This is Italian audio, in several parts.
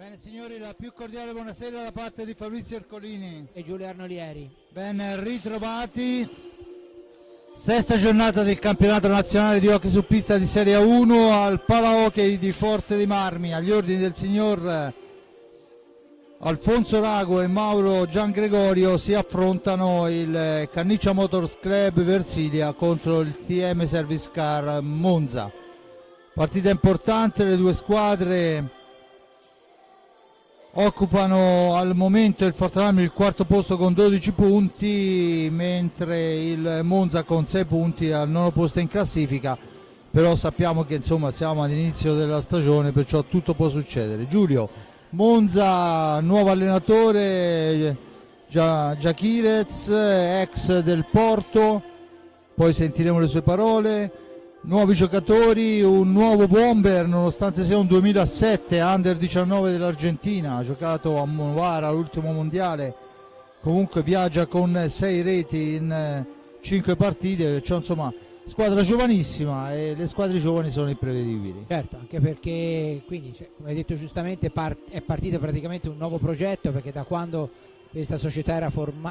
Bene signori, la più cordiale buonasera da parte di Fabrizio Ercolini e Giulio Arnolieri. Ben ritrovati. Sesta giornata del campionato nazionale di hockey su pista di Serie 1 al Palahockey di Forte dei Marmi, agli ordini del signor Alfonso Rago e Mauro Giangregorio. Si affrontano il Canniccia Motors Club Versilia contro il TM Service Car Monza. Partita importante, le due squadre occupano al momento il Forte dei Marmi il quarto posto con 12 punti, mentre il Monza con 6 punti al nono posto in classifica. Però sappiamo che insomma siamo all'inizio della stagione, perciò tutto può succedere. Giulio, Monza, nuovo allenatore Giakirez, ex del Porto, poi sentiremo le sue parole. Nuovi giocatori, un nuovo bomber nonostante sia un 2007 under 19 dell'Argentina, ha giocato a Novara l'ultimo mondiale, comunque viaggia con 6 reti in 5 partite, perciò insomma squadra giovanissima e le squadre giovani sono imprevedibili. Certo, anche perché quindi come hai detto giustamente è partito praticamente un nuovo progetto, perché da quando questa società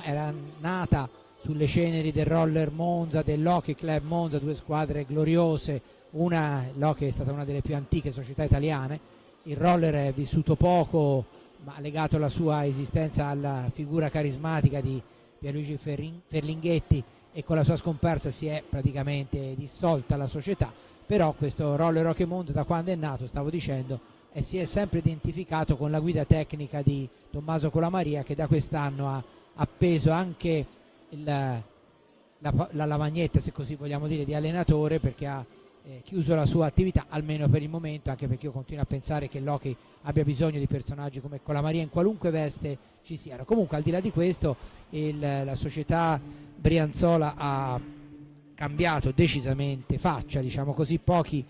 era nata sulle ceneri del Roller Monza, dell'Hockey Club Monza, due squadre gloriose, l'Hockey è stata una delle più antiche società italiane, il Roller è vissuto poco, ma legato la sua esistenza alla figura carismatica di Pierluigi Ferlinghetti, e con la sua scomparsa si è praticamente dissolta la società. Però questo Roller Hockey Monza, da quando è nato, stavo dicendo, si è sempre identificato con la guida tecnica di Tommaso Colamaria, che da quest'anno ha appeso anche la lavagnetta, se così vogliamo dire, di allenatore, perché ha chiuso la sua attività, almeno per il momento, anche perché io continuo a pensare che l'hockey abbia bisogno di personaggi come Colamaria in qualunque veste ci siano. Comunque, al di là di questo, la società brianzola ha cambiato decisamente faccia, diciamo così. Pochi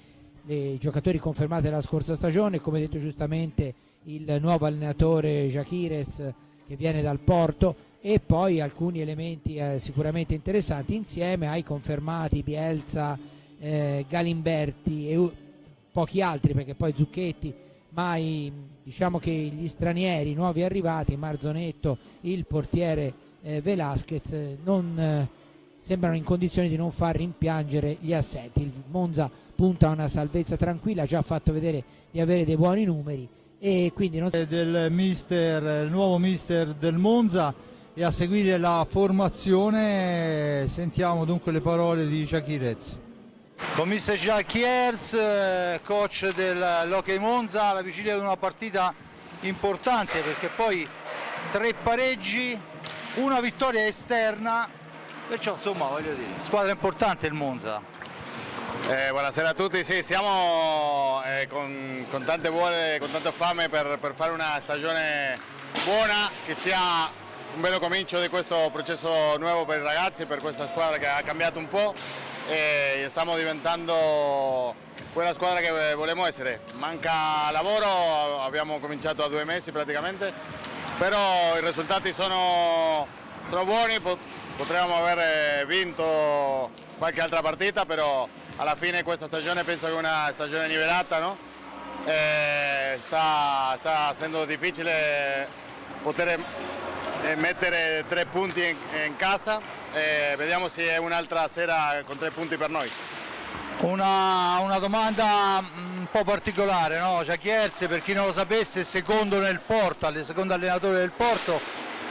i giocatori confermati della scorsa stagione, come detto giustamente il nuovo allenatore Giakirez che viene dal Porto, e poi alcuni elementi sicuramente interessanti insieme ai confermati Bielsa, Galimberti e pochi altri, perché poi Zucchetti, ma diciamo che gli stranieri nuovi arrivati, Marzonetto, il portiere Velasquez, non sembrano in condizioni di non far rimpiangere gli assenti. Il Monza punta a una salvezza tranquilla, ha già fatto vedere di avere dei buoni numeri, e quindi il nuovo mister del Monza. E a seguire la formazione sentiamo dunque le parole di Giakirez. Con mister Giakirez, coach dell'Hockey Monza, alla vigilia di una partita importante, perché poi 3 pareggi, una vittoria esterna, perciò insomma voglio dire, squadra importante il Monza. Buonasera a tutti, sì, siamo con tante voglie, con tanta fame per fare una stagione buona, che sia un bello comincio di questo processo nuovo per i ragazzi, per questa squadra che ha cambiato un po' e stiamo diventando quella squadra che volevamo essere. Manca lavoro, abbiamo cominciato a 2 mesi praticamente, però i risultati sono buoni, potremmo aver vinto qualche altra partita, però alla fine questa stagione penso che è una stagione nivellata, no? Sta essendo difficile poter mettere 3 punti in casa, vediamo se è un'altra sera con 3 punti per noi. Una domanda un po' particolare, no? Giakirez, per chi non lo sapesse, è secondo nel Porto, secondo allenatore del Porto,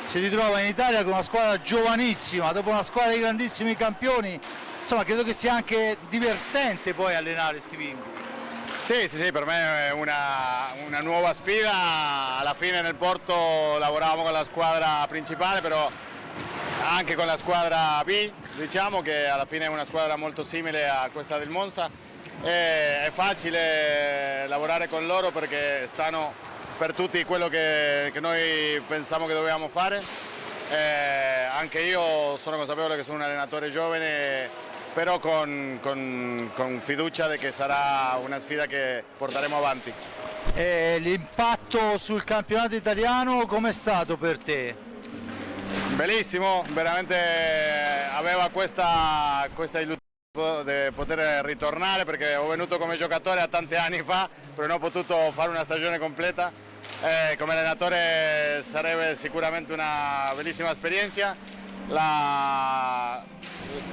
si ritrova in Italia con una squadra giovanissima, dopo una squadra di grandissimi campioni. Insomma, credo che sia anche divertente poi allenare sti bimbi. Sì, per me è una nuova sfida. Alla fine nel Porto lavoravamo con la squadra principale, però anche con la squadra B, diciamo che alla fine è una squadra molto simile a questa del Monza. È facile lavorare con loro perché stanno per tutti quello che noi pensiamo che dobbiamo fare. Anche io sono consapevole che sono un allenatore giovane, però con fiducia che sarà una sfida che porteremo avanti. L'impatto sul campionato italiano com'è stato per te? Bellissimo, veramente aveva questa illusione di poter ritornare, perché ho venuto come giocatore a tanti anni fa, però non ho potuto fare una stagione completa, come allenatore sarebbe sicuramente una bellissima esperienza.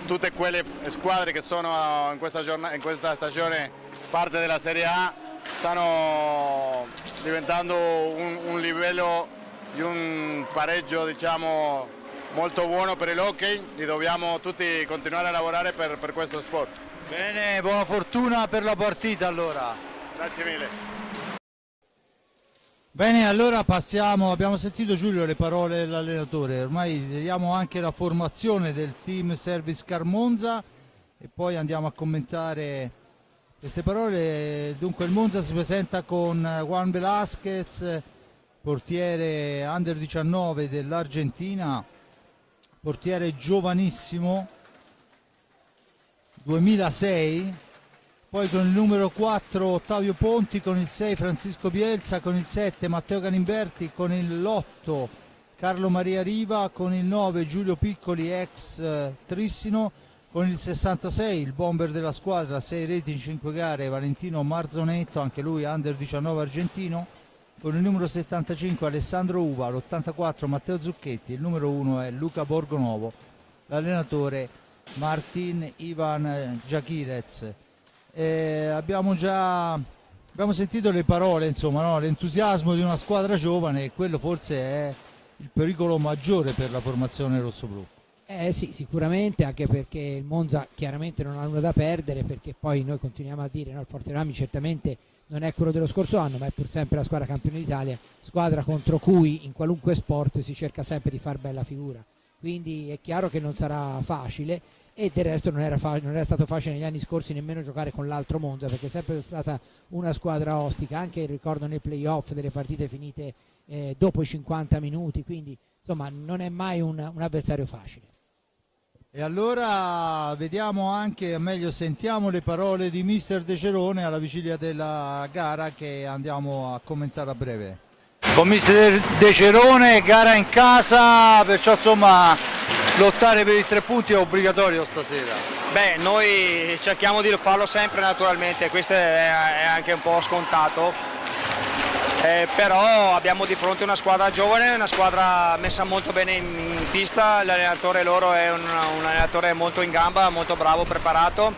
Tutte quelle squadre che sono in questa stagione parte della Serie A stanno diventando un livello di un pareggio, diciamo, molto buono per l'hockey e dobbiamo tutti continuare a lavorare per questo sport. Bene, buona fortuna per la partita allora. Grazie mille. Bene, allora passiamo, abbiamo sentito Giulio le parole dell'allenatore, ormai vediamo anche la formazione del team Service Car Monza e poi andiamo a commentare queste parole. Dunque il Monza si presenta con Juan Velázquez, portiere under 19 dell'Argentina, portiere giovanissimo, 2006. Poi con il numero 4 Ottavio Ponti, con il 6 Francisco Bielsa, con il 7 Matteo Galimberti, con l'8 Carlo Maria Riva, con il 9 Giulio Piccoli ex Trissino, con il 66 il bomber della squadra, 6 reti in 5 gare Valentino Marzonetto, anche lui under 19 argentino, con il numero 75 Alessandro Uva, l'84 Matteo Zucchetti, il numero 1 è Luca Borgonovo, l'allenatore Martin Ivan Giachirez. Abbiamo sentito le parole, insomma, no? L'entusiasmo di una squadra giovane, e quello forse è il pericolo maggiore per la formazione rossoblù. Sì, sicuramente, anche perché il Monza chiaramente non ha nulla da perdere, perché poi noi continuiamo a dire, no, il Forterammi certamente non è quello dello scorso anno, ma è pur sempre la squadra campione d'Italia, squadra contro cui in qualunque sport si cerca sempre di far bella figura, quindi è chiaro che non sarà facile. E del resto non era stato facile negli anni scorsi nemmeno giocare con l'altro Monza, perché è sempre stata una squadra ostica, anche ricordo nei playoff delle partite finite dopo i 50 minuti, quindi insomma non è mai un avversario facile. E allora vediamo anche, meglio sentiamo le parole di mister De Cerone alla vigilia della gara, che andiamo a commentare a breve. Con mister De Cerone, gara in casa, perciò insomma lottare per i 3 punti è obbligatorio stasera. Beh, noi cerchiamo di farlo sempre naturalmente, questo è anche un po' scontato, però abbiamo di fronte una squadra giovane, una squadra messa molto bene in pista, l'allenatore loro è un allenatore molto in gamba, molto bravo, preparato,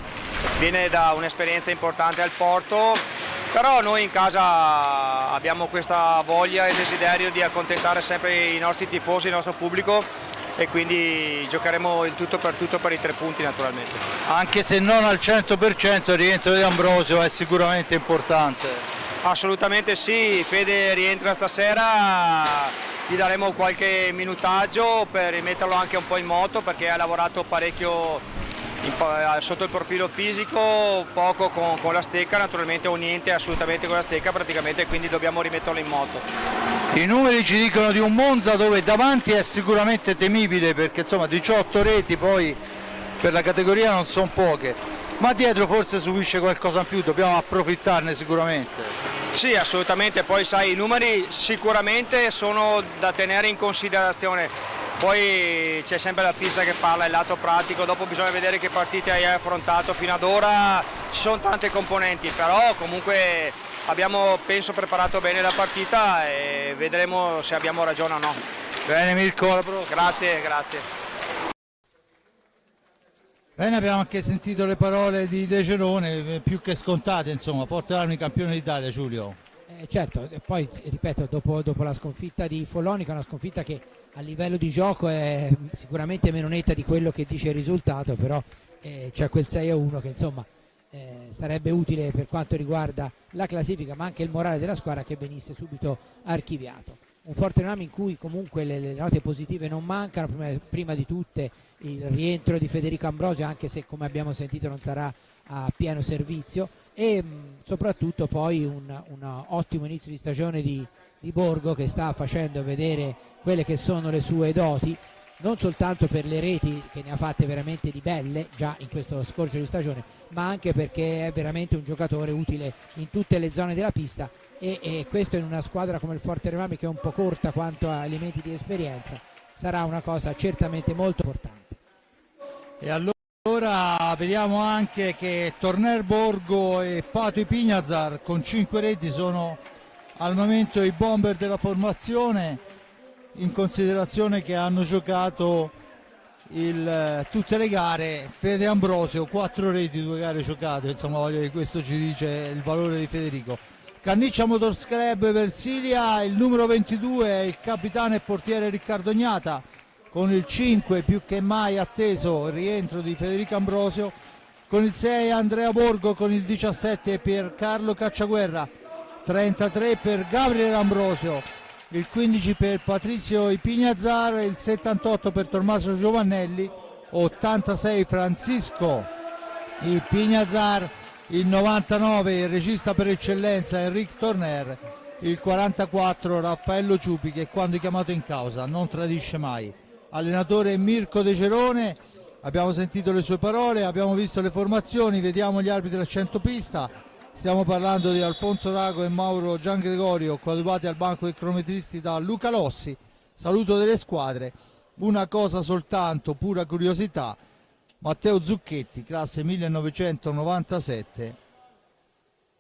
viene da un'esperienza importante al Porto, però noi in casa abbiamo questa voglia e desiderio di accontentare sempre i nostri tifosi, il nostro pubblico, e quindi giocheremo il tutto per i 3 punti naturalmente. Anche se non al 100%, il rientro di Ambrosio è sicuramente importante. Assolutamente sì, Fede rientra stasera, gli daremo qualche minutaggio per rimetterlo anche un po' in moto, perché ha lavorato parecchio sotto il profilo fisico, poco con la stecca naturalmente, o niente assolutamente con la stecca praticamente, quindi dobbiamo rimetterlo in moto. I numeri ci dicono di un Monza dove davanti è sicuramente temibile, perché insomma 18 reti poi per la categoria non sono poche, ma dietro forse subisce qualcosa in più, dobbiamo approfittarne sicuramente. Sì, assolutamente, poi sai, i numeri sicuramente sono da tenere in considerazione, poi c'è sempre la pista che parla, il lato pratico, dopo bisogna vedere che partite hai affrontato fino ad ora, ci sono tante componenti, però comunque abbiamo, penso, preparato bene la partita e vedremo se abbiamo ragione o no. Bene Mirko, alla prossima. Grazie. Bene, abbiamo anche sentito le parole di De Cerone, più che scontate, insomma, Forterammi campione d'Italia, Giulio. Certo, e poi ripeto, dopo la sconfitta di Follonica, una sconfitta che a livello di gioco è sicuramente meno netta di quello che dice il risultato, però c'è quel 6-1 che insomma sarebbe utile per quanto riguarda la classifica, ma anche il morale della squadra, che venisse subito archiviato. Un Forterammi in cui comunque le note positive non mancano, prima di tutte il rientro di Federico Ambrosio, anche se come abbiamo sentito non sarà a pieno servizio, e soprattutto poi un ottimo inizio di stagione di Borgo, che sta facendo vedere quelle che sono le sue doti, non soltanto per le reti che ne ha fatte veramente di belle già in questo scorcio di stagione, ma anche perché è veramente un giocatore utile in tutte le zone della pista, e questo in una squadra come il Forterammi, che è un po' corta quanto a elementi di esperienza, sarà una cosa certamente molto importante. E allora vediamo anche che Torner Borgo e Pato Ipignazar con 5 reti sono al momento i bomber della formazione, in considerazione che hanno giocato tutte le gare. Fede Ambrosio, 4 reti, 2 gare giocate, insomma questo ci dice il valore di Federico. Canniccia Motors Club Versilia, il numero 22 è il capitano e portiere Riccardo Gnata, con il 5 più che mai atteso il rientro di Federico Ambrosio, con il 6 Andrea Borgo, con il 17 per Carlo Cacciaguerra, 33 per Gabriele Ambrosio, il 15 per Patrizio Ipignazar, il 78 per Tommaso Giovannelli, 86 Francisco Ipignazar, il 99 il regista per eccellenza Enric Torner, il 44 Raffaello Ciupi, che quando è chiamato in causa non tradisce mai. Allenatore Mirko De Cerone, abbiamo sentito le sue parole, abbiamo visto le formazioni, vediamo gli arbitri a centropista. Stiamo parlando di Alfonso Rago e Mauro Giangregorio, coadiuvati al banco dei cronometristi da Luca Lossi. Saluto delle squadre, una cosa soltanto, pura curiosità: Matteo Zucchetti, classe 1997,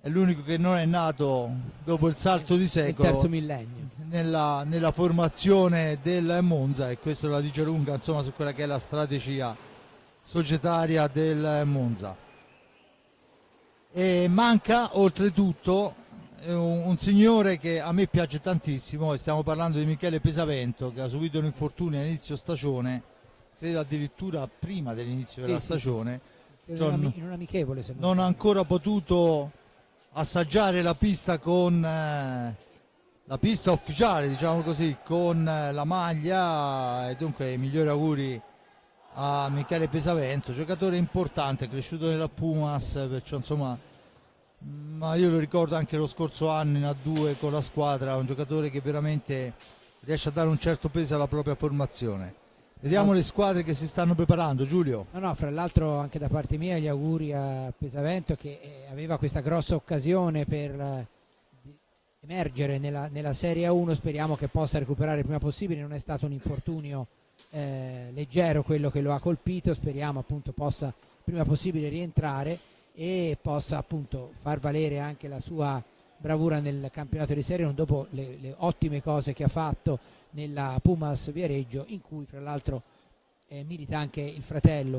è l'unico che non è nato dopo il salto di secolo, il terzo millennio, nella formazione del Monza, e questo la dice lunga, insomma, su quella che è la strategia societaria del Monza. E manca oltretutto un signore che a me piace tantissimo, e stiamo parlando di Michele Pesavento, che ha subito un infortunio a inizio stagione, credo addirittura prima dell'inizio della stagione. In un amichevole, se non ha ancora potuto assaggiare la pista con la pista ufficiale, diciamo così, con la maglia, e dunque i migliori auguri a Michele Pesavento, giocatore importante, cresciuto nella Pumas, perciò insomma, ma io lo ricordo anche lo scorso anno in A2 con la squadra, un giocatore che veramente riesce a dare un certo peso alla propria formazione. Vediamo le squadre che si stanno preparando, Giulio. No, fra l'altro anche da parte mia gli auguri a Pesavento, che aveva questa grossa occasione per emergere nella Serie A1, speriamo che possa recuperare il prima possibile. Non è stato un infortunio leggero quello che lo ha colpito, speriamo appunto possa il prima possibile rientrare e possa appunto far valere anche la sua bravura nel campionato di Serie 1 dopo le ottime cose che ha fatto nella Pumas Viareggio, in cui fra l'altro milita anche il fratello,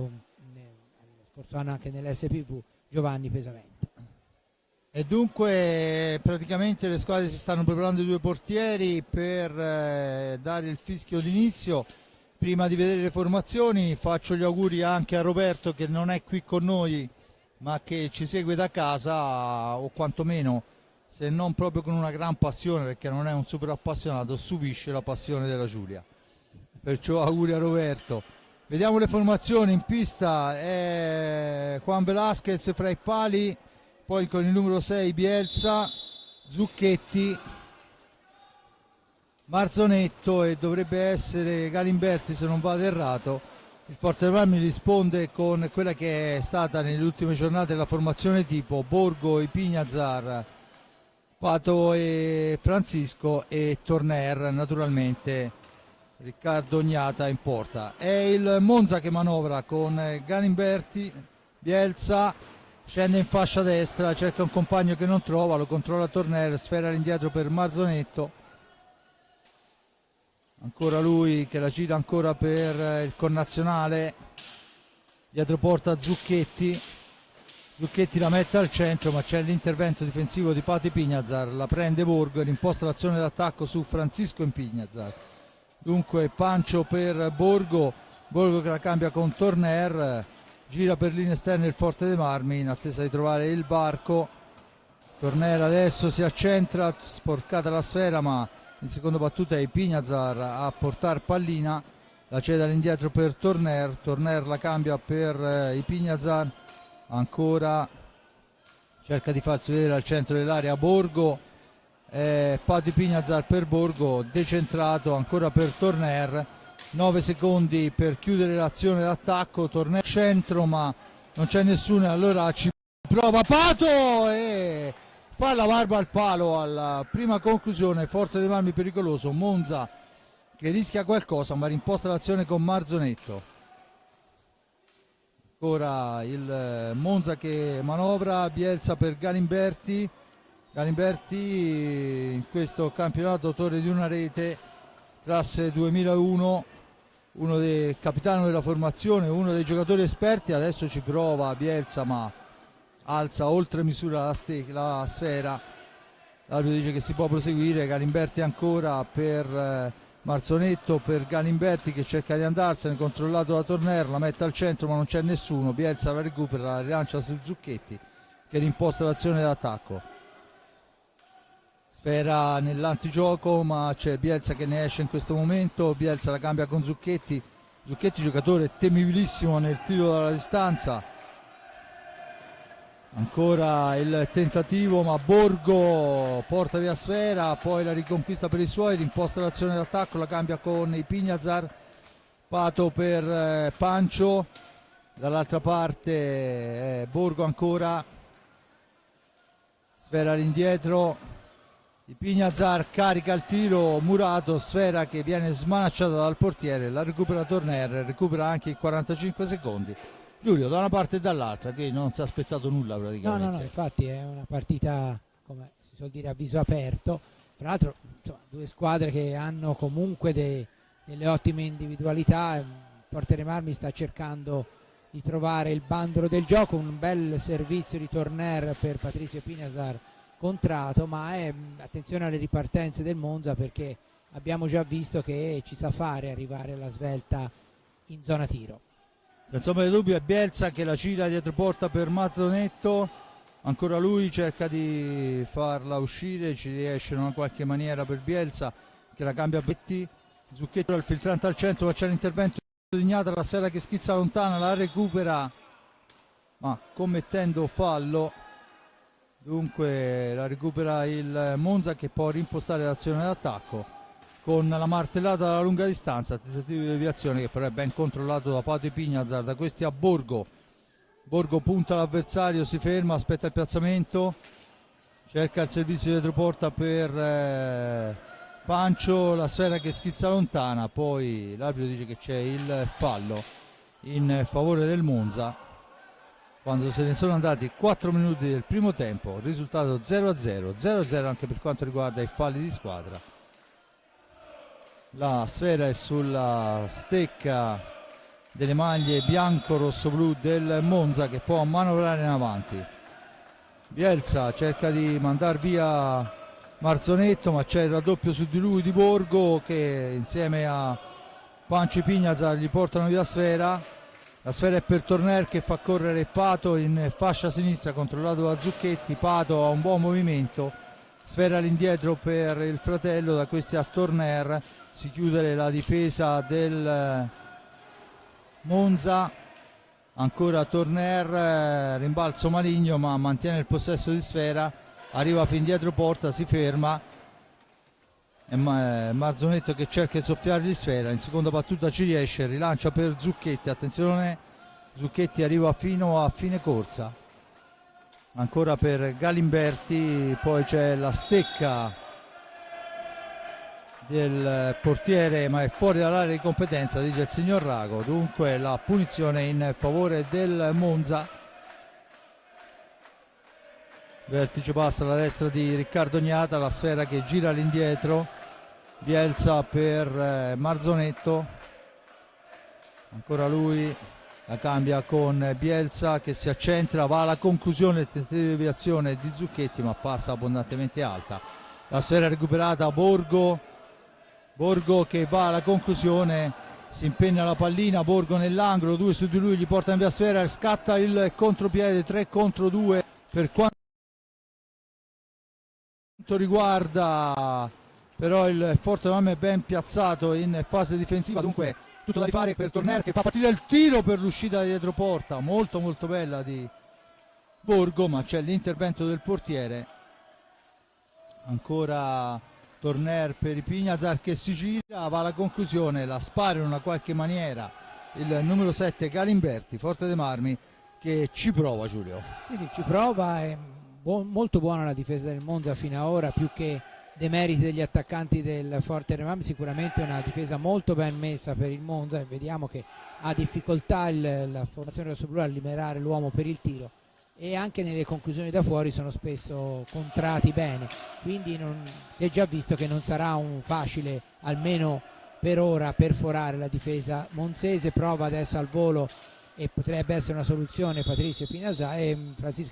lo scorso anno anche nell'SPV, Giovanni Pesavento. E dunque praticamente le squadre si stanno preparando, i 2 portieri, per dare il fischio d'inizio. Prima di vedere le formazioni faccio gli auguri anche a Roberto, che non è qui con noi ma che ci segue da casa, o quantomeno, se non proprio con una gran passione, perché non è un super appassionato, subisce la passione della Giulia. Perciò auguri a Roberto. Vediamo le formazioni. In pista è Juan Velasquez fra i pali, poi con il numero 6 Bielsa, Zucchetti, Marzonetto e dovrebbe essere Galimberti, se non vado errato. Il Forte dei Marmi risponde con quella che è stata nelle ultime giornate la formazione tipo: Borgo, Ipignazar, Pato e Francisco, e Torner, naturalmente Riccardo Gnata in porta. È il Monza che manovra con Galimberti, Bielsa, scende in fascia destra, cerca un compagno che non trova, lo controlla Torner, sfera all'indietro per Marzonetto, ancora lui che la gira ancora per il connazionale, dietro porta Zucchetti, Zucchetti la mette al centro, ma c'è l'intervento difensivo di Pato Ipignazar, la prende Borgo e imposta l'azione d'attacco su Francisco Ipignazar. Dunque Pancio per Borgo, Borgo che la cambia con Torner, gira per linee esterne il Forte dei Marmi in attesa di trovare il varco. Torner adesso si accentra, sporcata la sfera, ma in seconda battuta è Ipignazar a portare pallina, la cede all'indietro per Torner, Torner la cambia per Ipignazar, ancora cerca di farsi vedere al centro dell'area Borgo, Pato Ipignazar per Borgo, decentrato ancora per Torner, 9 secondi per chiudere l'azione d'attacco, Torner centro ma non c'è nessuno, allora ci prova Pato e fa la barba al palo alla prima conclusione. Forte dei Marmi pericoloso, Monza che rischia qualcosa ma rimposta l'azione con Marzonetto. Ancora il Monza che manovra, Bielsa per Galimberti, Galimberti in questo campionato autore di una rete, classe 2001, uno dei capitano della formazione, uno dei giocatori esperti. Adesso ci prova Bielsa, ma alza oltre misura la sfera. L'arbitro dice che si può proseguire. Galimberti ancora per Marzonetto, per Galimberti che cerca di andarsene, controllato da Torner, la mette al centro ma non c'è nessuno. Bielsa la recupera, la rilancia su Zucchetti che rimposta l'azione d'attacco. Sfera nell'antigioco, ma c'è Bielsa che ne esce in questo momento. Bielsa la cambia con Zucchetti. Zucchetti giocatore temibilissimo nel tiro dalla distanza. Ancora il tentativo, ma Borgo porta via sfera, poi la riconquista per i suoi, rimposta l'azione d'attacco, la cambia con i Pignazar. Pato per Pancio, dall'altra parte Borgo ancora, sfera all'indietro. I Pignazar carica il tiro, Murato, sfera che viene smanacciata dal portiere, la recupera Torner, recupera anche i 45 secondi. Giulio, da una parte e dall'altra, che non si è aspettato nulla praticamente. No, infatti è una partita, come si suol dire, a viso aperto. Tra l'altro, insomma, due squadre che hanno comunque delle ottime individualità. Forte Marmi sta cercando di trovare il bandolo del gioco, un bel servizio di Torner per Patrizio Pignazar contrato, ma attenzione alle ripartenze del Monza, perché abbiamo già visto che ci sa fare arrivare alla svelta in zona tiro. Senza ombra di dubbio è Bielsa che la gira dietro porta per Mazzonetto, ancora lui cerca di farla uscire, ci riesce in una qualche maniera per Bielsa che la cambia a Betti. Zucchetto dal filtrante al centro, ma c'è l'intervento di Ignata, la sfera che schizza lontana, la recupera ma commettendo fallo. Dunque la recupera il Monza che può rimpostare l'azione d'attacco con la martellata dalla lunga distanza, tentativo di deviazione che però è ben controllato da Pato e Pignazar, da questi a Borgo. Borgo punta l'avversario, si ferma, aspetta il piazzamento, cerca il servizio dietro porta per Pancio, la sfera che schizza lontana, poi l'arbitro dice che c'è il fallo in favore del Monza. Quando se ne sono andati 4 minuti del primo tempo, risultato 0-0, 0-0 anche per quanto riguarda i falli di squadra. La sfera è sulla stecca delle maglie bianco-rosso-blu del Monza che può manovrare in avanti. Bielsa cerca di mandare via Marzonetto, ma c'è il raddoppio su di lui di Borgo che insieme a Panci Pignazar gli portano via sfera. La sfera è per Torner che fa correre Pato in fascia sinistra, controllato da Zucchetti. Pato ha un buon movimento, sfera all'indietro per il fratello, da questi a Torner. Si chiude la difesa del Monza, ancora Torner, rimbalzo maligno ma mantiene il possesso di sfera, arriva fin dietro porta, si ferma. È Marzonetto che cerca di soffiargli sfera, in seconda battuta ci riesce, rilancia per Zucchetti, attenzione, Zucchetti arriva fino a fine corsa, ancora per Galimberti, poi c'è la stecca del portiere ma è fuori dall'area di competenza, dice il signor Rago, dunque la punizione in favore del Monza. Vertice passa alla destra di Riccardo Gnata, la sfera che gira all'indietro, Bielsa per Marzonetto, ancora lui, la cambia con Bielsa che si accentra, va alla conclusione, tentativo di deviazione di Zucchetti ma passa abbondantemente alta, la sfera recuperata, Borgo che va alla conclusione, si impenna la pallina, Borgo nell'angolo, 2 su di lui, gli porta in via sfera, scatta il contropiede, 3 contro 2 per quanto riguarda, però il Forte Marmi è ben piazzato in fase difensiva, dunque tutto da rifare per Torner che fa partire il tiro per l'uscita di dietro porta, molto bella di Borgo, ma c'è l'intervento del portiere. Ancora Torner per i Pignazar che si gira, va alla conclusione, la spara in una qualche maniera il numero 7 Galimberti, Forte dei Marmi che ci prova. Giulio. Sì, ci prova, è molto buona la difesa del Monza fino ad ora, più che dei meriti degli attaccanti del Forte dei Marmi, sicuramente una difesa molto ben messa per il Monza, e vediamo che ha difficoltà la formazione rossoblu a liberare l'uomo per il tiro, e anche nelle conclusioni da fuori sono spesso contrati bene, quindi si è già visto che non sarà un facile, almeno per ora, perforare la difesa monzese. Prova adesso al volo e potrebbe essere una soluzione Francisco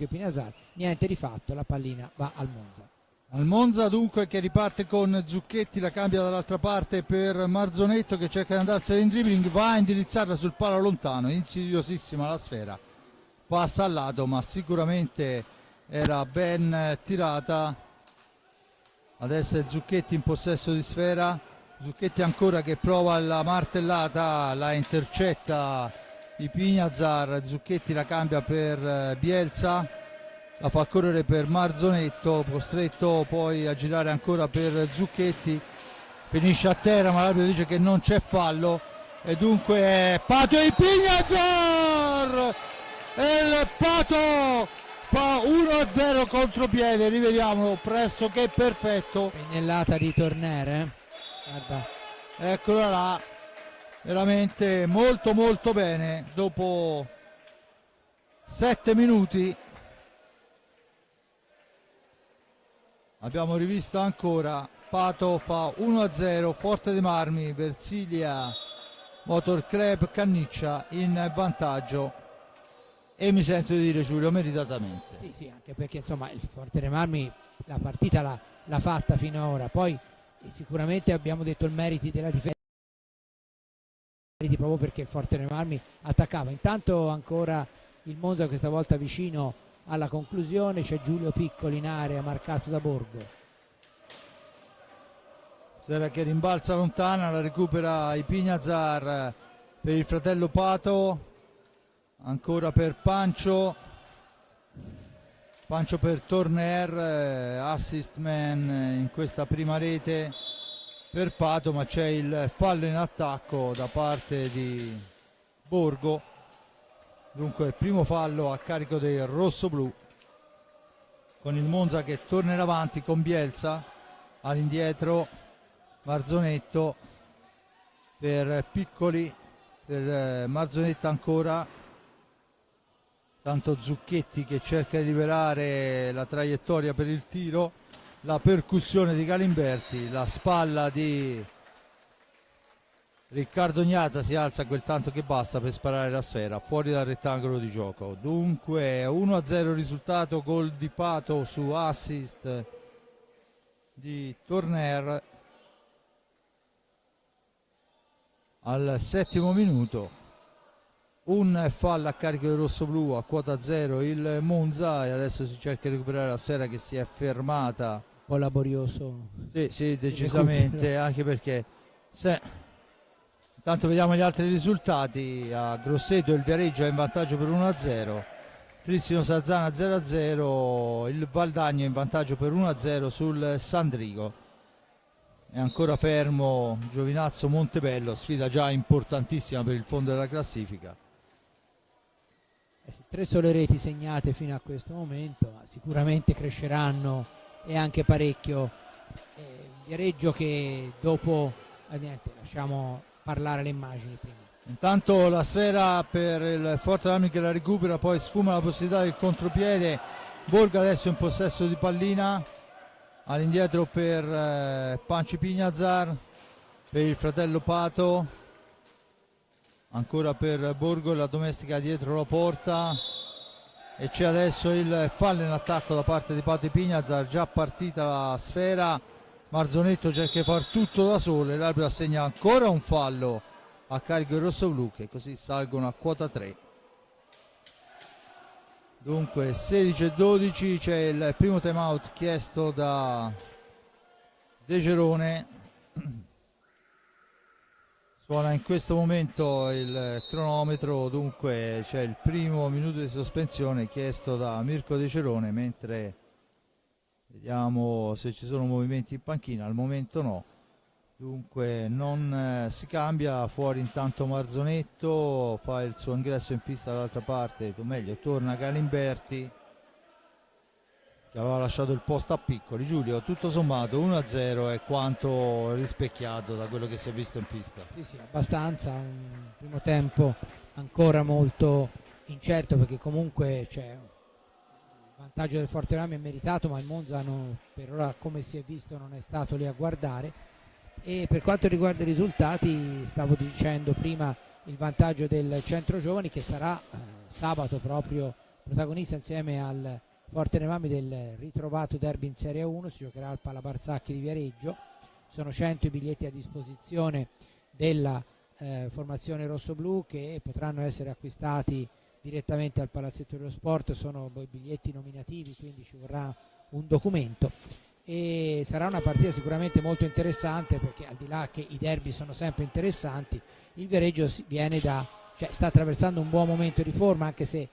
Pinazar, niente di fatto, la pallina va al Monza. Al Monza dunque, che riparte con Zucchetti, la cambia dall'altra parte per Marzonetto che cerca di andarsene in dribbling, va a indirizzarla sul palo lontano, insidiosissima la sfera, passa al lato ma sicuramente era ben tirata. Adesso è Zucchetti in possesso di sfera, Zucchetti ancora che prova la martellata, la intercetta di Pinazar, Zucchetti la cambia per Bielsa, la fa correre per Marzonetto, costretto poi a girare ancora per Zucchetti, finisce a terra ma l'arbitro dice che non c'è fallo e dunque è Pato e Pinazar, e il Pato fa 1-0 contropiede, rivediamolo, pressoché perfetto, pennellata di Torner, guarda, eccola là, veramente molto molto bene. Dopo 7 minuti abbiamo rivisto ancora, Pato fa 1-0, Forte dei Marmi, Versilia Motor Club Canniccia in vantaggio, e mi sento di dire, Giulio, meritatamente. Sì, anche perché insomma il Forte dei Marmi la partita l'ha fatta fino ad ora, poi sicuramente abbiamo detto il meriti della difesa proprio perché il Forte dei Marmi attaccava. Intanto ancora il Monza questa volta vicino alla conclusione, c'è Giulio Piccoli in area marcato da Borgo. Sera che rimbalza lontana, la recupera i Pinazar per il fratello Pato, ancora per Pancio per Torner, assist man in questa prima rete per Pato, ma c'è il fallo in attacco da parte di Borgo, dunque primo fallo a carico dei rossoblù, con il Monza che tornerà avanti con Bielsa, all'indietro Marzonetto per Piccoli, per Marzonetto ancora, tanto Zucchetti che cerca di liberare la traiettoria per il tiro, la percussione di Galimberti, la spalla di Riccardo Gnata si alza quel tanto che basta per sparare la sfera fuori dal rettangolo di gioco. Dunque 1-0 il risultato, gol di Pato su assist di Torner al 7° minuto. Un fallo a carico del rossoblù, a quota 0 il Monza, e adesso si cerca di recuperare la sfera che si è fermata. Un po' laborioso. Sì, decisamente, anche perché intanto vediamo gli altri risultati. A Grosseto il Viareggio è in vantaggio per 1-0, Trissino Sarzana 0-0, il Valdagno in vantaggio per 1-0 sul Sandrigo. È ancora fermo Giovinazzo Montebello, sfida già importantissima per il fondo della classifica. 3 sole reti segnate fino a questo momento, ma sicuramente cresceranno e anche parecchio. Viareggio che dopo niente, lasciamo parlare le immagini prima. Intanto la sfera per il Forte Armi che la recupera, poi sfuma la possibilità del contropiede. Borgo adesso in possesso di pallina, all'indietro per Panci Pinazar, per il fratello Pato, ancora per Borgo, la domestica dietro la porta, e c'è adesso il fallo in attacco da parte di Pato e Pinazar, già partita la sfera. Marzonetto cerca di far tutto da solo e l'arbitro assegna ancora un fallo a carico del rossoblù, che così salgono a quota 3. Dunque 16-12, c'è il primo time out chiesto da De Gerone. Suona in questo momento il cronometro, dunque c'è il primo minuto di sospensione chiesto da Mirko De Gerone, mentre vediamo se ci sono movimenti in panchina. Al momento no, dunque non si cambia. Fuori intanto Marzonetto fa il suo ingresso in pista dall'altra parte, o meglio torna Galimberti che aveva lasciato il posto a Piccoli. Giulio, tutto sommato 1-0 è quanto rispecchiato da quello che si è visto in pista. Sì, abbastanza, un primo tempo ancora molto incerto, perché comunque c'è vantaggio del Fortebrami è meritato, ma il Monza per ora, come si è visto, non è stato lì a guardare. E per quanto riguarda i risultati, stavo dicendo prima il vantaggio del Centro Giovani, che sarà sabato proprio protagonista insieme al Fortebrami del ritrovato derby in Serie 1. Si giocherà al Palabarzacchi di Viareggio. Sono 100 i biglietti a disposizione della formazione rossoblù, che potranno essere acquistati direttamente al Palazzetto dello Sport. Sono i biglietti nominativi, quindi ci vorrà un documento, e sarà una partita sicuramente molto interessante, perché al di là che i derby sono sempre interessanti, il Viareggio sta attraversando un buon momento di forma, anche se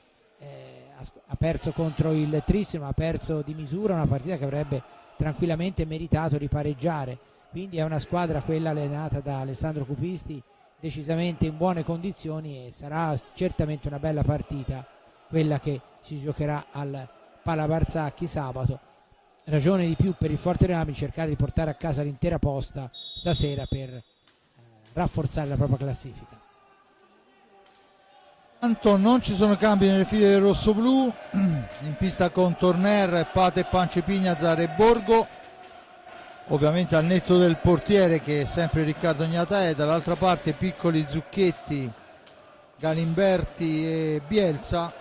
ha perso contro il Trissimo, ha perso di misura, una partita che avrebbe tranquillamente meritato di pareggiare. Quindi è una squadra, quella allenata da Alessandro Cupisti, decisamente in buone condizioni, e sarà certamente una bella partita quella che si giocherà al Palabarzacchi sabato. Ragione di più per il Fortebrami cercare di portare a casa l'intera posta stasera per rafforzare la propria classifica. Tanto non ci sono cambi nelle file del rossoblù, in pista con Torner, Pate, Panci, Pignazar e Borgo, ovviamente al netto del portiere, che è sempre Riccardo Gnata, dall'altra parte Piccoli, Zucchetti, Galimberti e Bielsa,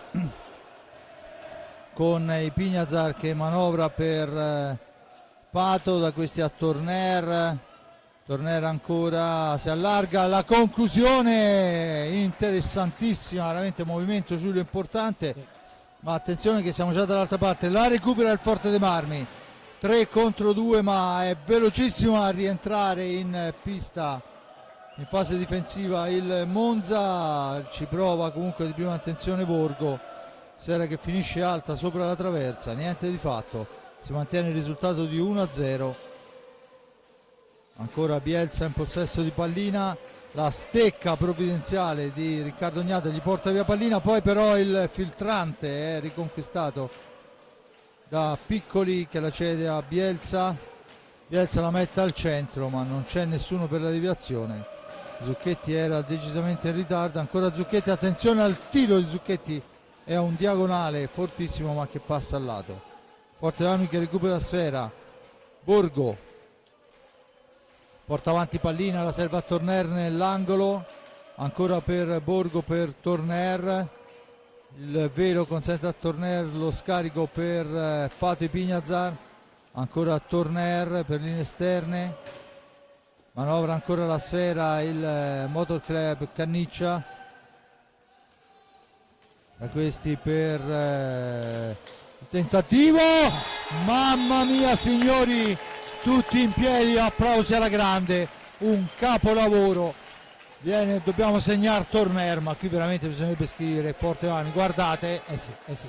con i Pignazar che manovra per Pato, da questi a Torner ancora si allarga, la conclusione interessantissima, veramente movimento Giulio importante, ma attenzione che siamo già dall'altra parte, la recupera il Forte dei Marmi, 3 contro 2, ma è velocissimo a rientrare in pista in fase difensiva il Monza. Ci prova comunque di prima attenzione Borgo, sera che finisce alta sopra la traversa, niente di fatto, si mantiene il risultato di 1-0. Ancora Bielsa in possesso di pallina, la stecca provvidenziale di Riccardo Gnata gli porta via pallina, poi però il filtrante è riconquistato da Piccoli che la cede a Bielsa. Bielsa la mette al centro, ma non c'è nessuno per la deviazione. Zucchetti era decisamente in ritardo, ancora Zucchetti, attenzione al tiro di Zucchetti, è un diagonale fortissimo ma che passa al lato. Fortebrami che recupera la sfera, Borgo porta avanti pallina, la serve a Torner nell'angolo, ancora per Borgo, per Torner, il velo consente a Torner lo scarico per Pato e Pignazar, ancora a Torner per linee esterne, manovra ancora la sfera il Motor Club Canniccia, da questi per il tentativo, mamma mia signori, tutti in piedi, applausi alla grande, un capolavoro, dobbiamo segnare Torner, ma qui veramente bisognerebbe scrivere Fortebrami, guardate,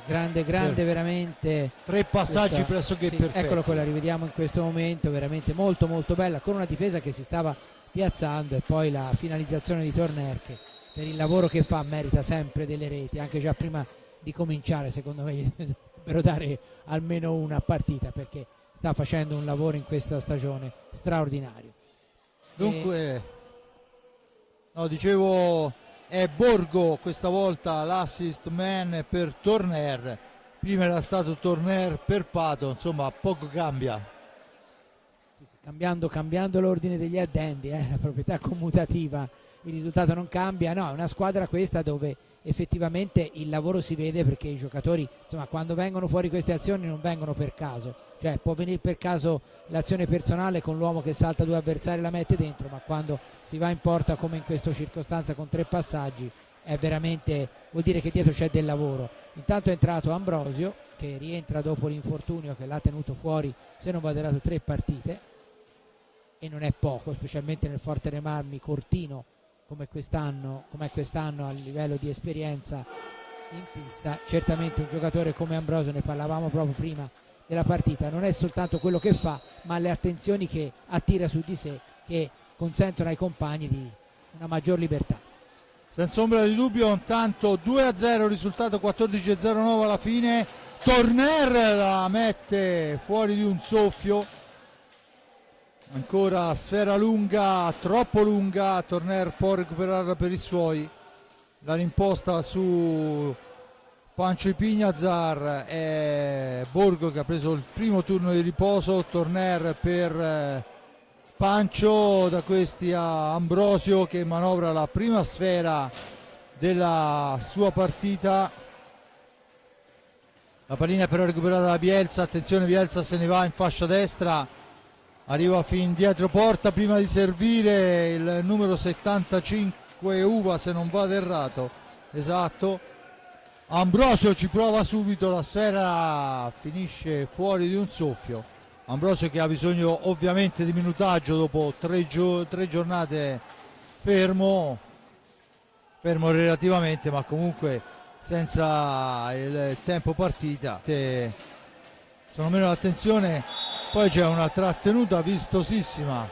grande veramente, 3 passaggi pressoché perfetti. Eccolo qua, la rivediamo in questo momento, veramente molto bella, con una difesa che si stava piazzando, e poi la finalizzazione di Torner, che per il lavoro che fa merita sempre delle reti, anche già prima di cominciare secondo me gli dovrebbero dare almeno una partita, perché sta facendo un lavoro in questa stagione straordinario. Dunque, dicevo, è Borgo questa volta l'assist man per Torner, prima era stato Torner per Pato, insomma poco cambia. Cambiando l'ordine degli addendi, la proprietà commutativa, il risultato non cambia. No, è una squadra questa dove effettivamente il lavoro si vede, perché i giocatori, insomma, quando vengono fuori queste azioni non vengono per caso, cioè può venire per caso l'azione personale con l'uomo che salta 2 avversari e la mette dentro, ma quando si va in porta come in questa circostanza con 3 passaggi è veramente, vuol dire che dietro c'è del lavoro. Intanto è entrato Ambrosio, che rientra dopo l'infortunio che l'ha tenuto fuori, se non vado errato, 3 partite, e non è poco, specialmente nel Forte dei Marmi cortino come è quest'anno a livello di esperienza in pista. Certamente un giocatore come Ambrosio, ne parlavamo proprio prima della partita, non è soltanto quello che fa, ma le attenzioni che attira su di sé, che consentono ai compagni di una maggior libertà. Senza ombra di dubbio, intanto 2-0 risultato, 14:09 alla fine. Torner la mette fuori di un soffio, ancora sfera lunga, troppo lunga, Torner può recuperarla per i suoi, la rimposta su Pancio Ipignazar e Borgo che ha preso il primo turno di riposo, Torner per Pancio, da questi a Ambrosio che manovra la prima sfera della sua partita. La pallina è però recuperata da Bielsa, attenzione, Bielsa se ne va in fascia destra, arriva fin dietro porta prima di servire il numero 75 Uva, se non vado errato, esatto. Ambrosio ci prova subito, la sfera finisce fuori di un soffio. Ambrosio che ha bisogno ovviamente di minutaggio dopo tre giornate fermo relativamente, ma comunque senza il tempo partita sono meno l'attenzione. Poi c'è una trattenuta vistosissima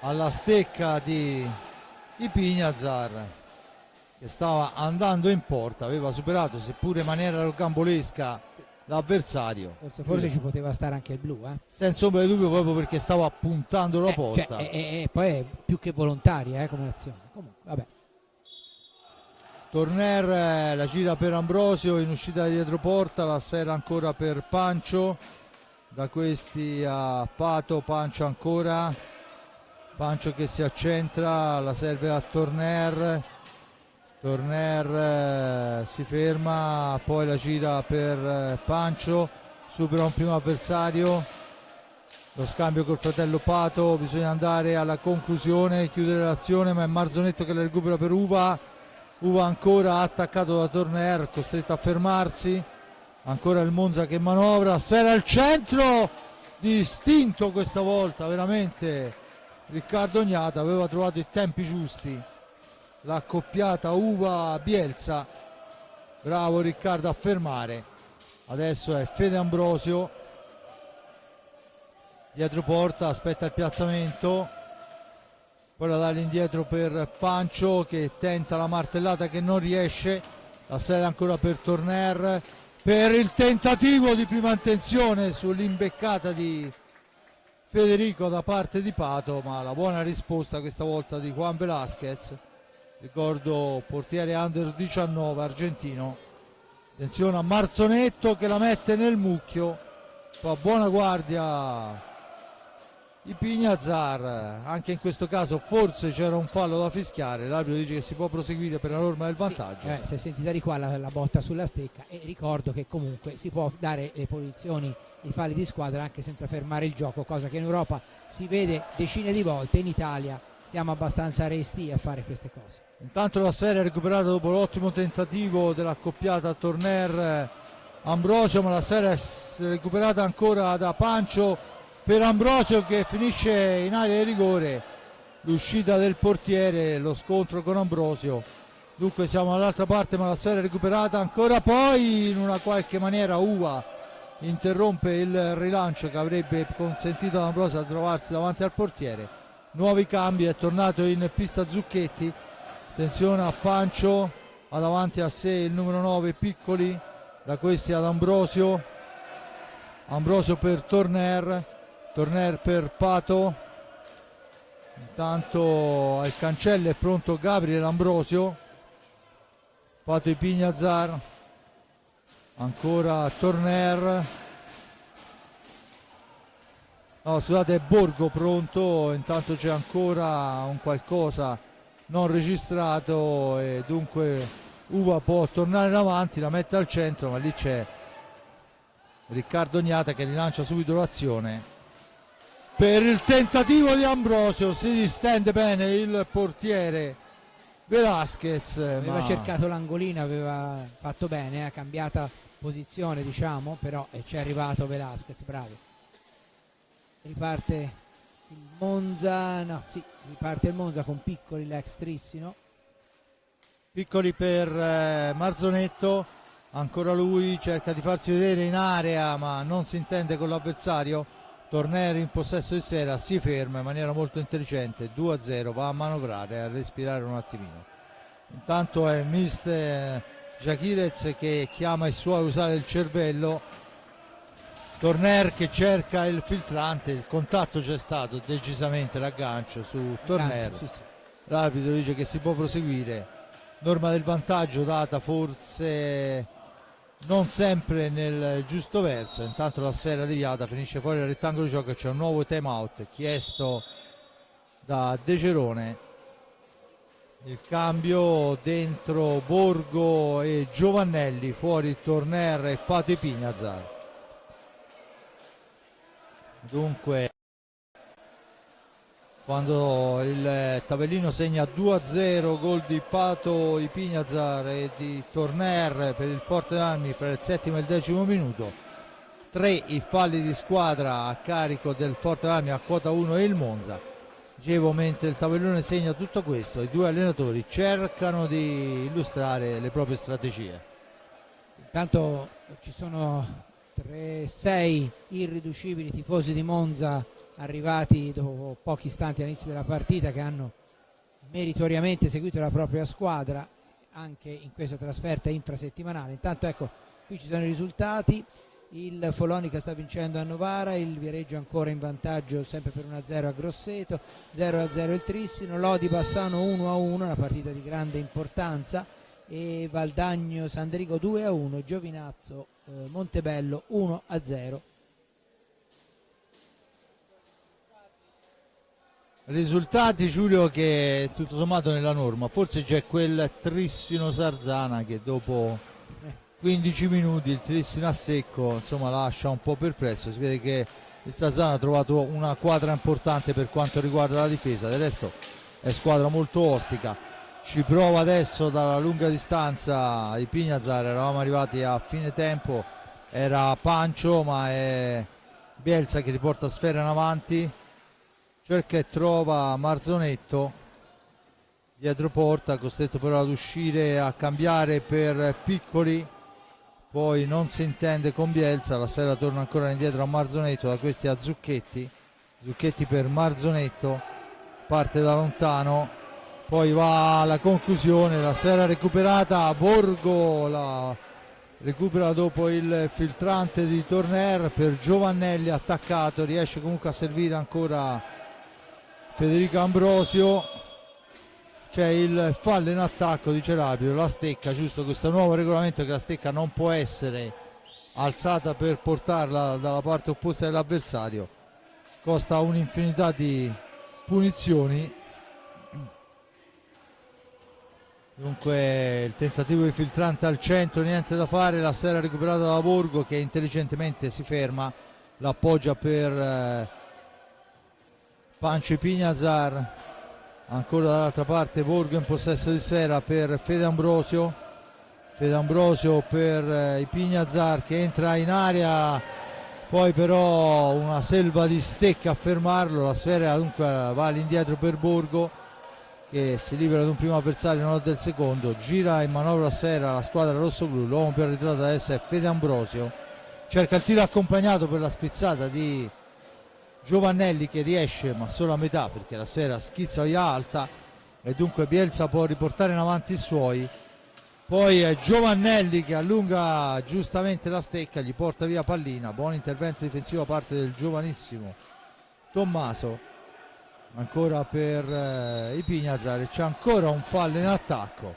alla stecca di Ipignazar che stava andando in porta, aveva superato seppure in maniera rocambolesca l'avversario. Forse ci poteva stare anche il blu, senza ombra di dubbio, proprio perché stava puntando la porta. Poi è più che volontaria come azione. Comunque, vabbè. Torner la gira per Ambrosio in uscita di dietro porta, la sfera ancora per Pancio, da questi a Pato, Pancio ancora, Pancio che si accentra, la serve a Torner, si ferma, poi la gira per Pancio, supera un primo avversario, lo scambio col fratello Pato, bisogna andare alla conclusione, chiudere l'azione, ma è Marzonetto che la recupera per Uva ancora attaccato da Torner, costretto a fermarsi, ancora il Monza che manovra, sfera al centro, distinto questa volta, veramente Riccardo Ognata aveva trovato i tempi giusti, l'accoppiata Uva-Bielsa, bravo Riccardo a fermare. Adesso è Fede Ambrosio dietro porta, aspetta il piazzamento, poi la dà all'indietro per Pancio che tenta la martellata che non riesce, la sfera ancora per Torner, per il tentativo di prima intenzione sull'imbeccata di Federico da parte di Pato, ma la buona risposta questa volta di Juan Velasquez, ricordo portiere under 19 argentino. Attenzione a Marzonetto che la mette nel mucchio, fa buona guardia Ipignazar, anche in questo caso forse c'era un fallo da fischiare, l'arbitro dice che si può proseguire per la norma del vantaggio. Si è sentita di qua la botta sulla stecca, e ricordo che comunque si può dare le posizioni, i falli di squadra anche senza fermare il gioco, cosa che in Europa si vede decine di volte, in Italia siamo abbastanza resti a fare queste cose. Intanto la sfera è recuperata dopo l'ottimo tentativo dell'accoppiata Torner Ambrosio, ma la sfera è recuperata ancora da Pancio per Ambrosio che finisce in area di rigore, l'uscita del portiere, lo scontro con Ambrosio, dunque siamo dall'altra parte, ma la sfera è recuperata ancora, poi in una qualche maniera Uva interrompe il rilancio che avrebbe consentito ad Ambrosio di trovarsi davanti al portiere. Nuovi cambi, è tornato in pista Zucchetti, attenzione a Pancio, ha davanti a sé il numero 9 Piccoli, da questi ad Ambrosio per Torner per Pato, intanto al cancello è pronto Gabriele Ambrosio, Pato Ipignazar, ancora Torner, no scusate, è Borgo pronto, intanto c'è ancora un qualcosa non registrato e dunque Uva può tornare in avanti, la mette al centro, ma lì c'è Riccardo Ognata che rilancia subito l'azione. Per il tentativo di Ambrosio si distende bene il portiere Velasquez, aveva cercato l'angolino, aveva fatto bene, ha cambiata posizione diciamo, però ci è arrivato Velasquez, bravo. Riparte il Monza con Piccoli, l'ex Trissino. Piccoli per Marzonetto, ancora lui cerca di farsi vedere in area ma non si intende con l'avversario. Torner in possesso di sfera, si ferma in maniera molto intelligente, 2-0, va a manovrare, a respirare un attimino. Intanto è mister Jakirez che chiama i suoi a usare il cervello. Torner che cerca il filtrante, il contatto c'è stato decisamente, l'aggancio su Torner. Sì. L'arbitro dice che si può proseguire, norma del vantaggio data forse non sempre nel giusto verso. Intanto la sfera deviata finisce fuori dal rettangolo di gioco, c'è un nuovo time out chiesto da De Cerone. Il cambio dentro Borgo e Giovannelli, fuori Torner e Pato Ipignazar. Dunque, quando il tabellino segna 2-0, gol di Pato Ipignazar e di Torner per il Forte Armi fra il 7° e il 10° minuto, 3 i falli di squadra a carico del Forte Armi a quota 1 e il Monza. Dicevo, mentre il tabellone segna tutto questo, i due allenatori cercano di illustrare le proprie strategie. Intanto ci sono 6 irriducibili tifosi di Monza arrivati dopo pochi istanti all'inizio della partita, che hanno meritoriamente seguito la propria squadra anche in questa trasferta infrasettimanale. Intanto ecco, qui ci sono i risultati. Il Follonica sta vincendo a Novara, il Viareggio ancora in vantaggio sempre per 1-0 a Grosseto, 0-0 il Trissino, Lodi Bassano 1-1, una partita di grande importanza, e Valdagno Sandrigo 2-1, Giovinazzo Montebello 1-0. Risultati, Giulio, che tutto sommato nella norma. Forse c'è quel Trissino Sarzana che dopo 15 minuti, il Trissino a secco, insomma, lascia un po' perplesso. Si vede che il Sarzana ha trovato una quadra importante per quanto riguarda la difesa, del resto è squadra molto ostica. Ci prova adesso dalla lunga distanza Ipignazar, eravamo arrivati a fine tempo, era Pancio, ma è Bielsa che riporta sfera in avanti, cerca e trova Marzonetto dietro porta, costretto però ad uscire a cambiare per Piccoli, poi non si intende con Bielsa, la sfera torna ancora indietro a Marzonetto, da questi a Zucchetti, Zucchetti per Marzonetto, parte da lontano, poi va alla conclusione, la sfera recuperata, Borgo la recupera dopo il filtrante di Torner per Giovannelli, attaccato, riesce comunque a servire ancora Federico Ambrosio. C'è il fallo in attacco, dice l'arbitro, la stecca, giusto, questo nuovo regolamento che la stecca non può essere alzata per portarla dalla parte opposta dell'avversario, costa un'infinità di punizioni. Dunque il tentativo di filtrante al centro, niente da fare, la sfera recuperata da Borgo che intelligentemente si ferma, l'appoggia per Pancio Ipignazar. Ancora dall'altra parte Borgo in possesso di sfera per Fede Ambrosio per Ipignazar che entra in area, poi però una selva di stecche a fermarlo, la sfera dunque va all'indietro per Borgo che si libera ad un primo avversario, non del secondo, gira in manovra sfera la squadra rossoblu, l'uomo più arretrato adesso è Fede Ambrosio, cerca il tiro accompagnato per la spizzata di Giovannelli che riesce ma solo a metà perché la sfera schizza via alta e dunque Bielsa può riportare in avanti i suoi. Poi è Giovannelli che allunga giustamente la stecca, gli porta via pallina, buon intervento difensivo da parte del giovanissimo Tommaso, ancora per Ipignazar, e c'è ancora un fallo in attacco,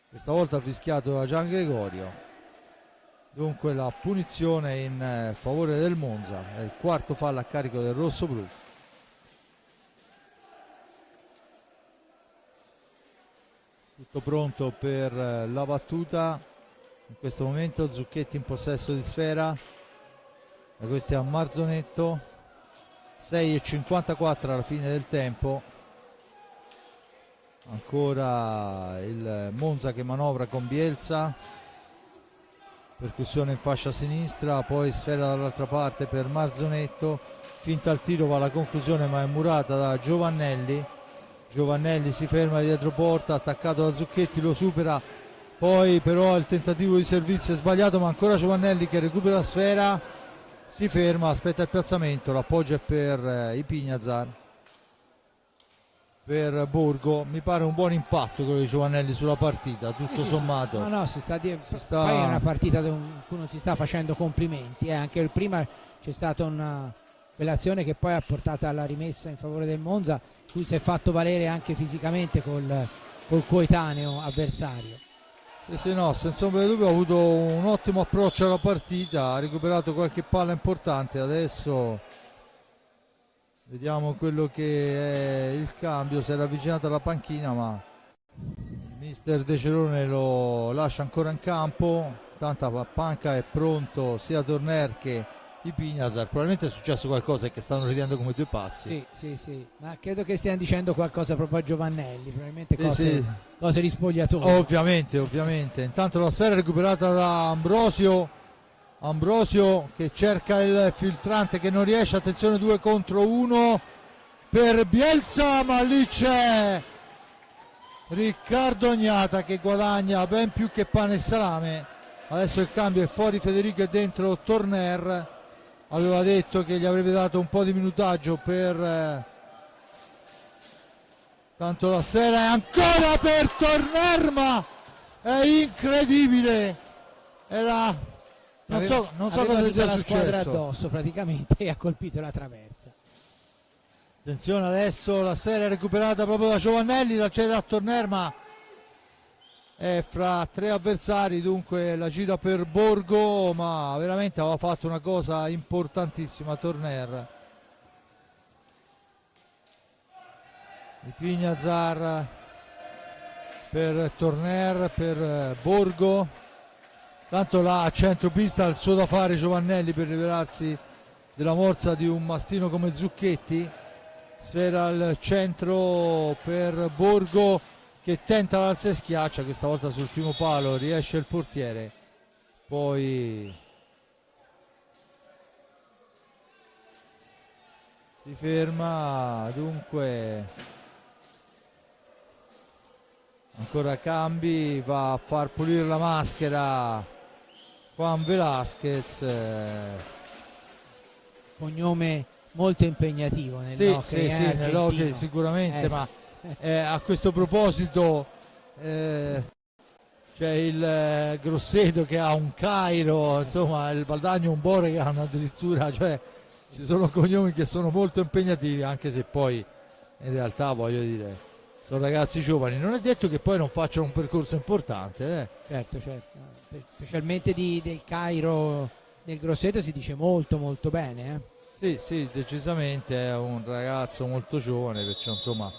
questa volta fischiato da Gian Gregorio. Dunque la punizione in favore del Monza, è il quarto fallo a carico del rossoblu. Tutto pronto per la battuta, in questo momento Zucchetti in possesso di sfera, da questi a Marzonetto, 6:54 alla fine del tempo, ancora il Monza che manovra con Bielsa, percussione in fascia sinistra, poi sfera dall'altra parte per Marzonetto, finta al tiro, va alla conclusione ma è murata da Giovannelli. Giovannelli si ferma dietro porta, attaccato da Zucchetti, lo supera, poi però il tentativo di servizio è sbagliato, ma ancora Giovannelli che recupera la sfera, si ferma, aspetta il piazzamento, l'appoggio è per Ipignazar, per Borgo. Mi pare un buon impatto quello di Giovannelli sulla partita, tutto sommato. No, poi è una partita in cui non si sta facendo complimenti, anche prima c'è stata quell'azione che poi ha portato alla rimessa in favore del Monza, cui si è fatto valere anche fisicamente col coetaneo avversario. Sì, sì, no, senza ombra di dubbio ha avuto un ottimo approccio alla partita, ha recuperato qualche palla importante, adesso vediamo quello che è il cambio, si era avvicinato alla panchina ma il mister De Cerone lo lascia ancora in campo, tanta panca è pronto sia Torner che i Pignazar, probabilmente è successo qualcosa e che stanno ridendo come due pazzi. Sì, sì, sì, ma credo che stiano dicendo qualcosa proprio a Giovannelli, probabilmente Sì, cose, sì. cose di spogliatoio. Ovviamente, ovviamente. Intanto la sfera recuperata da Ambrosio. Ambrosio che cerca il filtrante che non riesce. Attenzione, 2 contro 1 per Bielsa, ma lì c'è Riccardo Ognata che guadagna ben più che pane e salame. Adesso il cambio è fuori Federico e dentro Torner. Aveva detto che gli avrebbe dato un po' di minutaggio per... Tanto la sera è ancora per Torner, ma è incredibile. Era non so Aveva cosa tutta sia la squadra successo. addosso praticamente e ha colpito la traversa. Attenzione, adesso la serie è recuperata proprio da Giovannelli, la cede a Torner, ma è fra 3 avversari, dunque la gira per Borgo, ma veramente aveva fatto una cosa importantissima Torner. Di Pignazar per Torner, per Borgo, tanto là a centropista ha il suo da fare Giovannelli per liberarsi della morsa di un mastino come Zucchetti. Sfera al centro per Borgo che tenta l'alza e schiaccia, questa volta sul primo palo riesce il portiere, poi si ferma, dunque ancora cambi, va a far pulire la maschera Juan Velasquez, Cognome molto impegnativo nell'hockey, sì, nell'hockey argentino. sicuramente, Sì. ma a questo proposito c'è il Grosseto che ha un Cairo, insomma il Valdagno un Bore che hanno addirittura, cioè ci sono cognomi che sono molto impegnativi, anche se poi in realtà voglio dire sono ragazzi giovani, non è detto che poi non facciano un percorso importante. Certo, specialmente del Cairo, del Grosseto si dice molto molto bene. Sì, decisamente è un ragazzo molto giovane, perciò insomma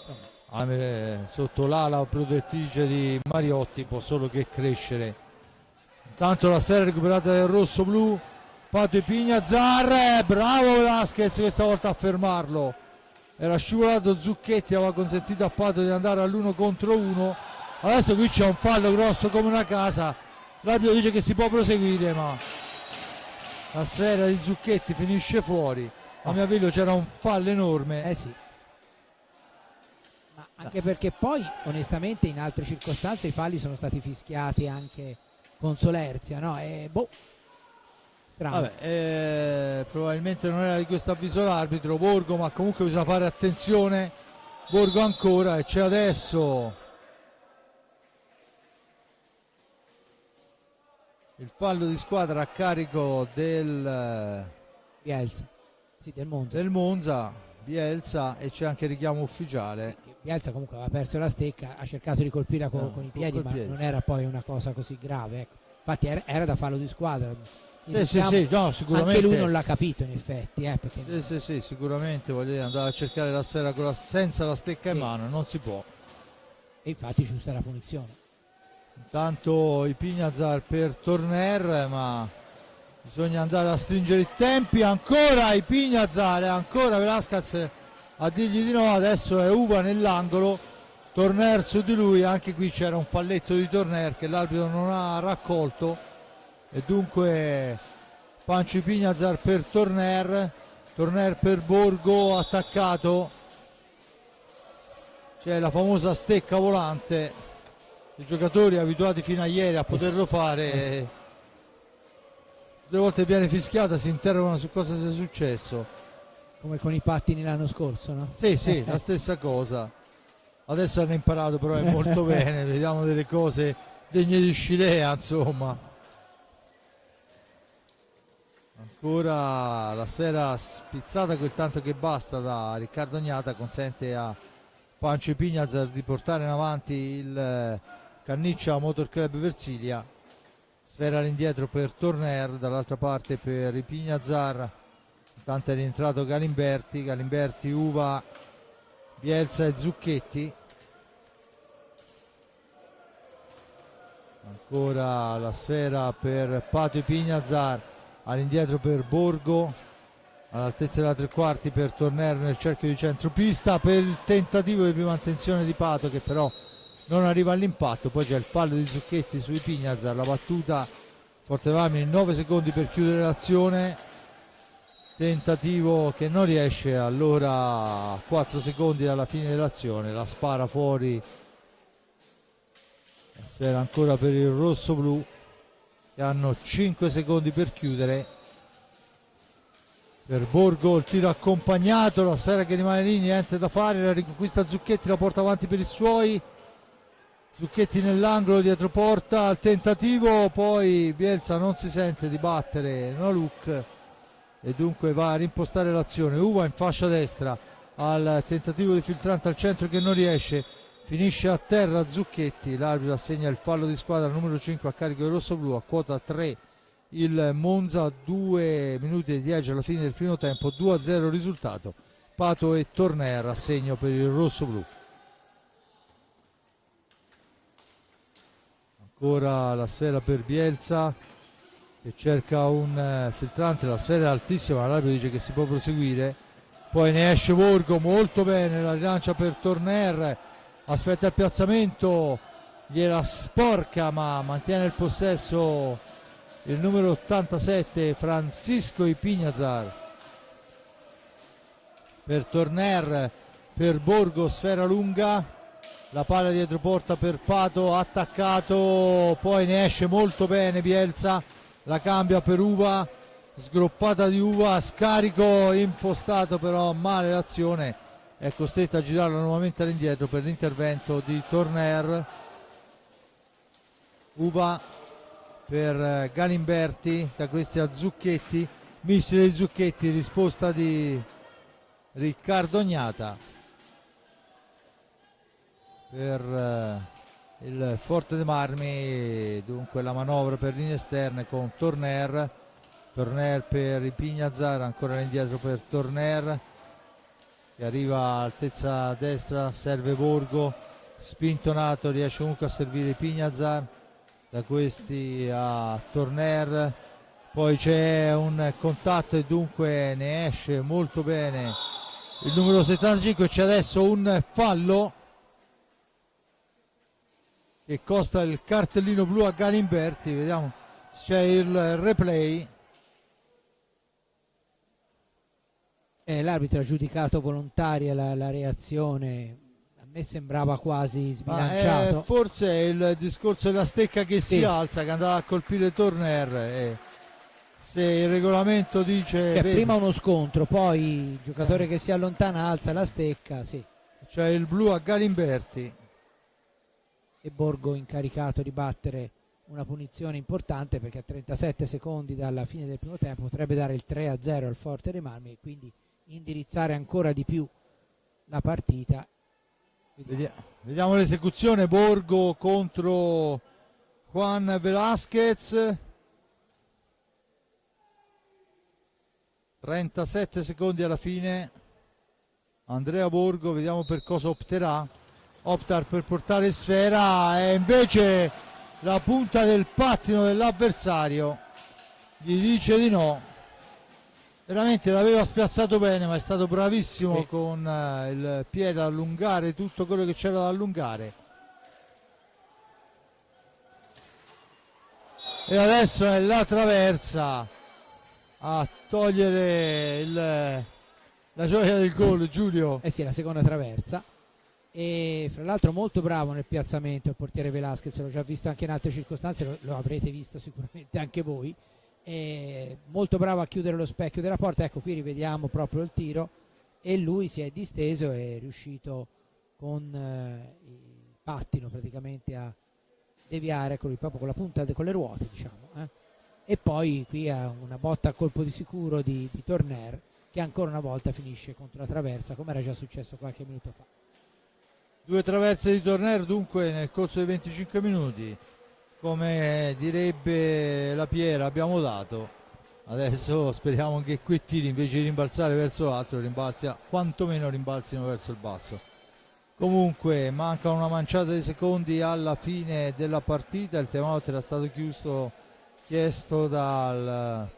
sotto l'ala protettrice di Mariotti può solo che crescere. Intanto la serie recuperata del rosso blu, Pato e Pignazar, bravo Velasquez questa volta a fermarlo, era scivolato Zucchetti, aveva consentito a Pato di andare all'1 contro 1. Adesso qui c'è un fallo grosso come una casa, l'arbitro dice che si può proseguire, ma la sfera di Zucchetti finisce fuori. A mio avviso c'era un fallo enorme. Sì. Ma anche perché poi onestamente in altre circostanze i falli sono stati fischiati anche con solerzia, no? Strano. Vabbè, probabilmente non era di questo avviso l'arbitro Borgo, ma comunque bisogna fare attenzione. Borgo ancora e c'è adesso il fallo di squadra a carico del Bielsa, sì, del Monza, Bielsa, e c'è anche richiamo ufficiale. Bielsa comunque aveva perso la stecca, ha cercato di colpire con i piedi, ma non era poi una cosa così grave, ecco. Infatti era da fallo di squadra. Sì, no, sicuramente. Anche lui non l'ha capito in effetti, perché... Sì, sicuramente, voglio dire, andare a cercare la sfera senza la stecca in mano, non si può. E infatti giusta la punizione. Intanto i Pignazar per Torner, ma bisogna andare a stringere i tempi, ancora i Pignazar, ancora Velasquez a dirgli di no, adesso è Uva nell'angolo, Torner su di lui, anche qui c'era un falletto di Torner che l'arbitro non ha raccolto e dunque Panci Pignazar per Torner per Borgo, attaccato, c'è la famosa stecca volante, i giocatori abituati fino a ieri a poterlo fare, tutte le volte viene fischiata si interrogano su cosa sia successo, come con i pattini l'anno scorso, no? Sì, la stessa cosa. Adesso hanno imparato però è molto bene, vediamo delle cose degne di Scilea, insomma. Ancora la sfera spizzata quel tanto che basta da Riccardo Ognata, consente a Pancio Pignazar di portare in avanti il Canniccia Motor Club Versilia. Sfera all'indietro per Torner, dall'altra parte per i Pignazar. Intanto è rientrato Galimberti, Uva, Bielsa e Zucchetti. Ancora la sfera per Pato e Pignazar, all'indietro per Borgo, all'altezza della tre quarti per Torner nel cerchio di centropista, per il tentativo di prima attenzione di Pato che però non arriva all'impatto. Poi c'è il fallo di Zucchetti sui Pignazar, la battuta Forte dei Marmi in 9 secondi per chiudere l'azione, tentativo che non riesce, allora 4 secondi dalla fine dell'azione, la spara fuori, la sfera ancora per il rosso-blu che hanno 5 secondi per chiudere. Per Borgo il tiro accompagnato, la sfera che rimane lì, niente da fare, la riconquista Zucchetti, la porta avanti per i suoi. Zucchetti nell'angolo dietro porta, al tentativo, poi Bielsa non si sente di battere Noluk e dunque va a rimpostare l'azione. Uva in fascia destra al tentativo di filtrante al centro che non riesce, finisce a terra Zucchetti, l'arbitro assegna il fallo di squadra numero 5 a carico del rossoblu, a quota 3 il Monza, 2 minuti e 10 alla fine del primo tempo, 2-0 risultato. Pato e Torner a segno per il rossoblu. Ancora la sfera per Bielsa che cerca un filtrante, la sfera è altissima, l'arbitro dice che si può proseguire, poi ne esce Borgo molto bene, la rilancia per Torner, aspetta il piazzamento, gliela sporca ma mantiene il possesso il numero 87 Francisco Ipignazar. Per Torner, per Borgo, sfera lunga, la palla dietro porta per Pato, attaccato, poi ne esce molto bene Bielsa, la cambia per Uva, sgroppata di Uva, scarico impostato però male l'azione, è costretta a girarla nuovamente all'indietro per l'intervento di Torner. Uva per Galimberti, da questi a Zucchetti, missile di Zucchetti, risposta di Riccardo Ognata per il Forte dei Marmi. Dunque la manovra per linee esterne con Torner per i Pignazar, ancora indietro per Torner che arriva a altezza destra, serve Borgo, spintonato, riesce comunque a servire i Pignazar, da questi a Torner, poi c'è un contatto e dunque ne esce molto bene il numero 75. C'è adesso un fallo che costa il cartellino blu a Galimberti, vediamo se c'è il replay. L'arbitro ha giudicato volontaria la reazione, a me sembrava quasi sbilanciato. Forse è il discorso della stecca che si alza, che andava a colpire Torner, se il regolamento dice prima uno scontro, poi il giocatore che si allontana alza la stecca, sì. C'è il blu a Galimberti e Borgo incaricato di battere una punizione importante, perché a 37 secondi dalla fine del primo tempo potrebbe dare il 3-0 al Forte dei Marmi e quindi indirizzare ancora di più la partita. Vediamo l'esecuzione. Borgo contro Juan Velasquez, 37 secondi alla fine. Andrea Borgo, vediamo per cosa opterà. Opta per portare sfera e invece la punta del pattino dell'avversario gli dice di no. Veramente l'aveva spiazzato bene, ma è stato bravissimo con il piede ad allungare tutto quello che c'era da allungare. E adesso è la traversa a togliere la gioia del gol, Giulio. Sì, la seconda traversa. E fra l'altro molto bravo nel piazzamento il portiere Velasquez, l'ho già visto anche in altre circostanze, lo avrete visto sicuramente anche voi, molto bravo a chiudere lo specchio della porta. Ecco, qui rivediamo proprio il tiro e lui si è disteso e è riuscito con il pattino praticamente a deviare proprio con la punta, con le ruote, diciamo, e poi qui ha una botta a colpo di sicuro di Torner, che ancora una volta finisce contro la traversa, come era già successo qualche minuto fa. Due traverse di Torner dunque nel corso dei 25 minuti, come direbbe la Piera, abbiamo dato. Adesso speriamo che quei tiri invece di rimbalzare verso l'altro quantomeno rimbalzino verso il basso. Comunque manca una manciata di secondi alla fine della partita, il timeout era stato chiesto dal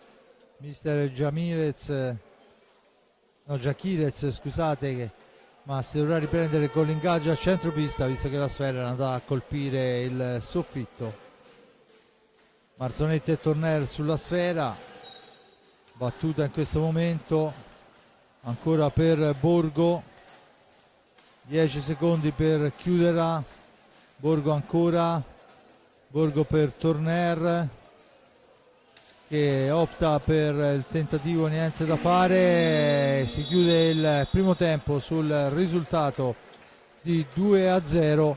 mister Giachirez, scusate, ma si dovrà riprendere con l'ingaggio a centropista visto che la sfera era andata a colpire il soffitto. Marzonetti e Torner sulla sfera, battuta in questo momento ancora per Borgo, 10 secondi per chiuderla. Borgo ancora, Borgo per Torner che opta per il tentativo, niente da fare. Si chiude il primo tempo sul risultato di 2-0.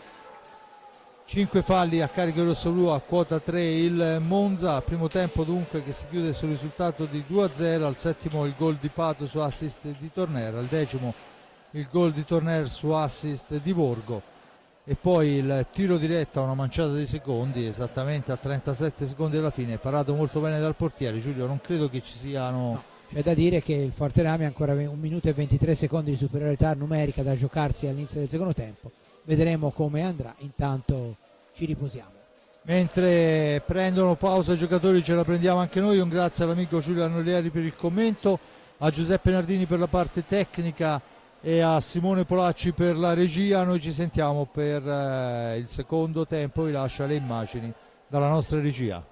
5 falli a carico rossoblu, a quota 3 il Monza. Primo tempo dunque che si chiude sul risultato di 2-0. Al settimo il gol di Pato su assist di Torner, al decimo il gol di Torner su assist di Borgo, e poi il tiro diretto a una manciata di secondi, esattamente a 37 secondi alla fine, parato molto bene dal portiere. Giulio, non credo che ci siano... No, c'è da dire che il Forterami ha ancora 1 minuto e 23 secondi di superiorità numerica da giocarsi all'inizio del secondo tempo. Vedremo come andrà, intanto ci riposiamo. Mentre prendono pausa i giocatori, ce la prendiamo anche noi. Un grazie all'amico Giulio Annolieri per il commento, a Giuseppe Nardini per la parte tecnica e a Simone Polacci per la regia. Noi ci sentiamo per il secondo tempo, vi lascio le immagini dalla nostra regia.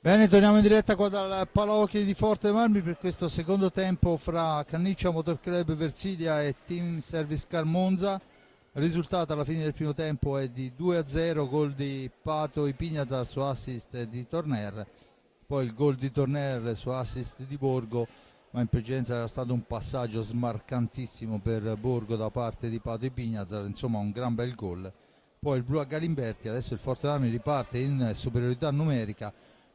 Bene, torniamo in diretta qua dal Palaocchi di Forte Marmi per questo secondo tempo fra Canniccia Motor Club Versilia e Team Service Car Monza. Il risultato alla fine del primo tempo è di 2-0, gol di Pato Ipignazar su assist di Torner, poi il gol di Torner su assist di Borgo, ma in precedenza era stato un passaggio smarcantissimo per Borgo da parte di Pato Ipignazar, insomma un gran bel gol. Poi il blu a Galimberti, adesso il Forte Marmi riparte in superiorità numerica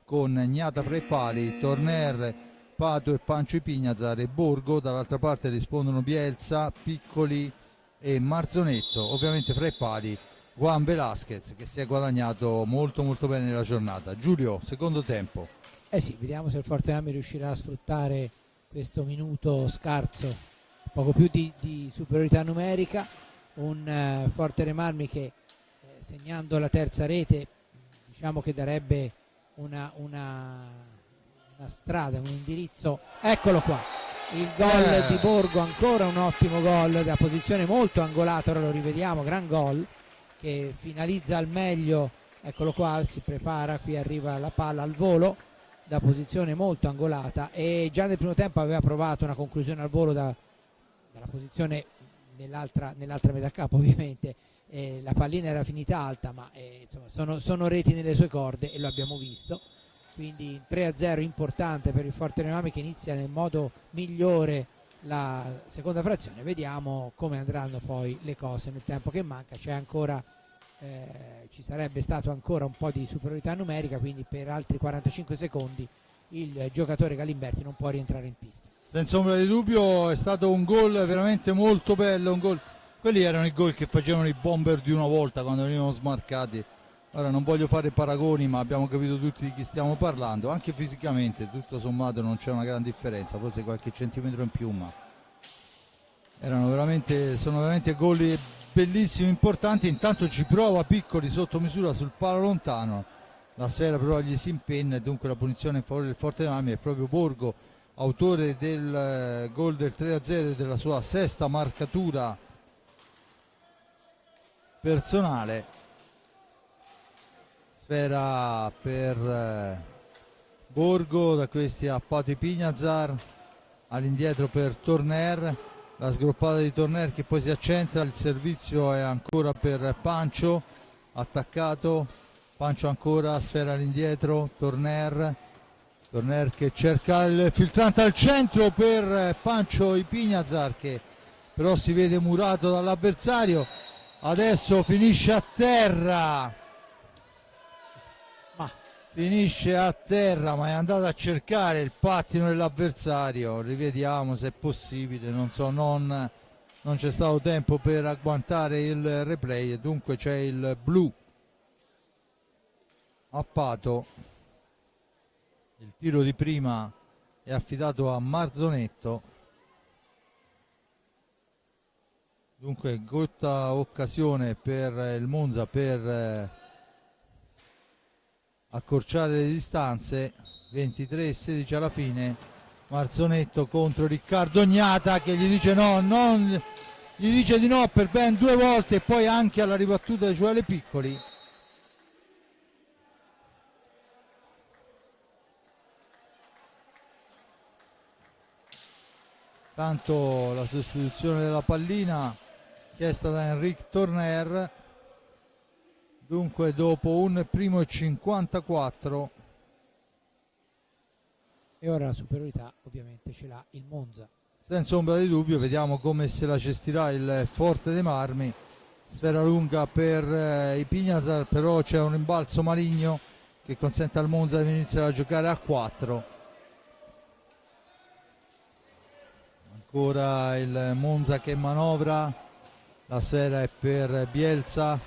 con Gnata fra i pali, Torner, Pato e Pancio Ipignazar e Borgo. Dall'altra parte rispondono Bielsa, Piccoli e Marzonetto. Ovviamente fra i pali Juan Velasquez, che si è guadagnato molto bene nella giornata. Giulio, secondo tempo. Sì, vediamo se il Forte Marmi riuscirà a sfruttare questo minuto scarso, poco più di superiorità numerica. Un Forte Marmi che segnando la terza rete, diciamo che darebbe una strada, un indirizzo. Eccolo qua, il gol di Borgo, ancora un ottimo gol da posizione molto angolata. Ora lo rivediamo, gran gol che finalizza al meglio. Eccolo qua, si prepara, qui arriva la palla al volo da posizione molto angolata, e già nel primo tempo aveva provato una conclusione al volo dalla posizione nell'altra metà campo, ovviamente. La pallina era finita alta, ma insomma, sono reti nelle sue corde e lo abbiamo visto. Quindi 3-0 importante per il Forte Marmi, che inizia nel modo migliore la seconda frazione. Vediamo come andranno poi le cose nel tempo che manca. C'è ancora ci sarebbe stato ancora un po' di superiorità numerica, quindi per altri 45 secondi il giocatore Galimberti non può rientrare in pista. Senza ombra di dubbio è stato un gol veramente molto bello, un gol. Quelli erano i gol che facevano i Bomber di una volta quando venivano smarcati. Ora non voglio fare paragoni, ma abbiamo capito tutti di chi stiamo parlando. Anche fisicamente tutto sommato non c'è una gran differenza, forse qualche centimetro in più, ma sono veramente gol bellissimi, importanti. Intanto ci prova Piccoli sotto misura sul palo lontano, la sfera però gli si impenna e dunque la punizione in favore del Forte Marmi. È proprio Borgo, autore del gol del 3-0 e della sua sesta marcatura personale. Sfera per Borgo, da questi a Pato Ipignazar, all'indietro per Torner, la sgroppata di Torner che poi si accentra, il servizio è ancora per Pancio, attaccato, Pancio ancora, sfera all'indietro, Torner che cerca il filtrante al centro per Pancio Ipignazar, che però si vede murato dall'avversario. Adesso finisce a terra, ma è andato a cercare il pattino dell'avversario. Rivediamo se è possibile, non so, non c'è stato tempo per agguantare il replay e dunque c'è il blu a Pato. Il tiro di prima è affidato a Marzonetto. Dunque gotta occasione per il Monza per accorciare le distanze. 23-16 alla fine. Marzonetto contro Riccardo Gnata che gli dice gli dice di no per ben due volte, e poi anche alla ribattuta di Gioele Piccoli. Tanto la sostituzione della pallina chiesta da Enric Torner. Dunque dopo un primo e 54. E ora la superiorità ovviamente ce l'ha il Monza. Senza ombra di dubbio, vediamo come se la gestirà il Forte dei Marmi. Sfera lunga per Ipignazar, però c'è un rimbalzo maligno che consente al Monza di iniziare a giocare a 4. Ancora il Monza che manovra, la sfera è per Bielsa,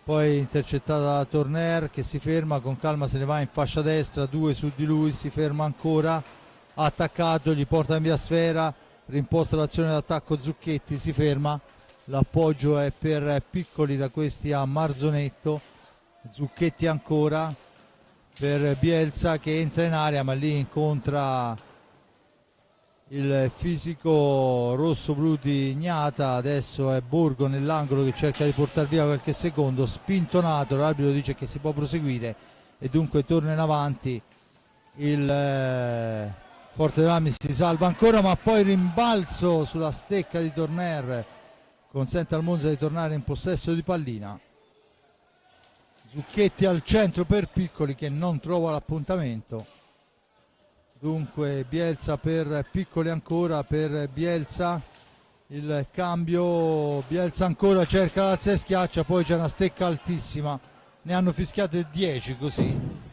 poi intercettata da Torner che si ferma, con calma se ne va in fascia destra, 2 su di lui, si ferma ancora, attaccato, gli porta in via sfera, rimposta l'azione d'attacco Zucchetti, si ferma, l'appoggio è per Piccoli, da questi a Marzonetto, Zucchetti ancora per Bielsa che entra in area, ma lì incontra il fisico rosso-blu di Gnata. Adesso è Borgo nell'angolo che cerca di portare via qualche secondo, spintonato, l'arbitro dice che si può proseguire e dunque torna in avanti il Forte dei Marmi si salva ancora, ma poi rimbalzo sulla stecca di Torner consente al Monza di tornare in possesso di pallina. Zucchetti al centro per Piccoli che non trova l'appuntamento. Dunque Bielsa per Piccoli ancora, per Bielsa il cambio, Bielsa ancora cerca l'alza e schiaccia, poi c'è una stecca altissima, ne hanno fischiate 10 così.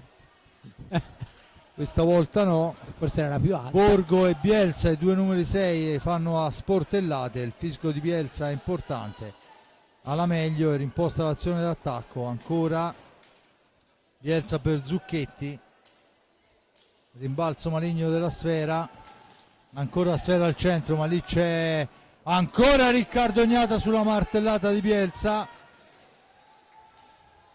Questa volta no, forse era la più alta. Borgo e Bielsa, i due numeri 6, fanno a sportellate, il fisico di Bielsa è importante, alla meglio e rimposta l'azione d'attacco. Ancora Bielsa per Zucchetti, rimbalzo maligno della Sfera, ancora la Sfera al centro, ma lì c'è ancora Riccardo Ognata sulla martellata di Bielsa.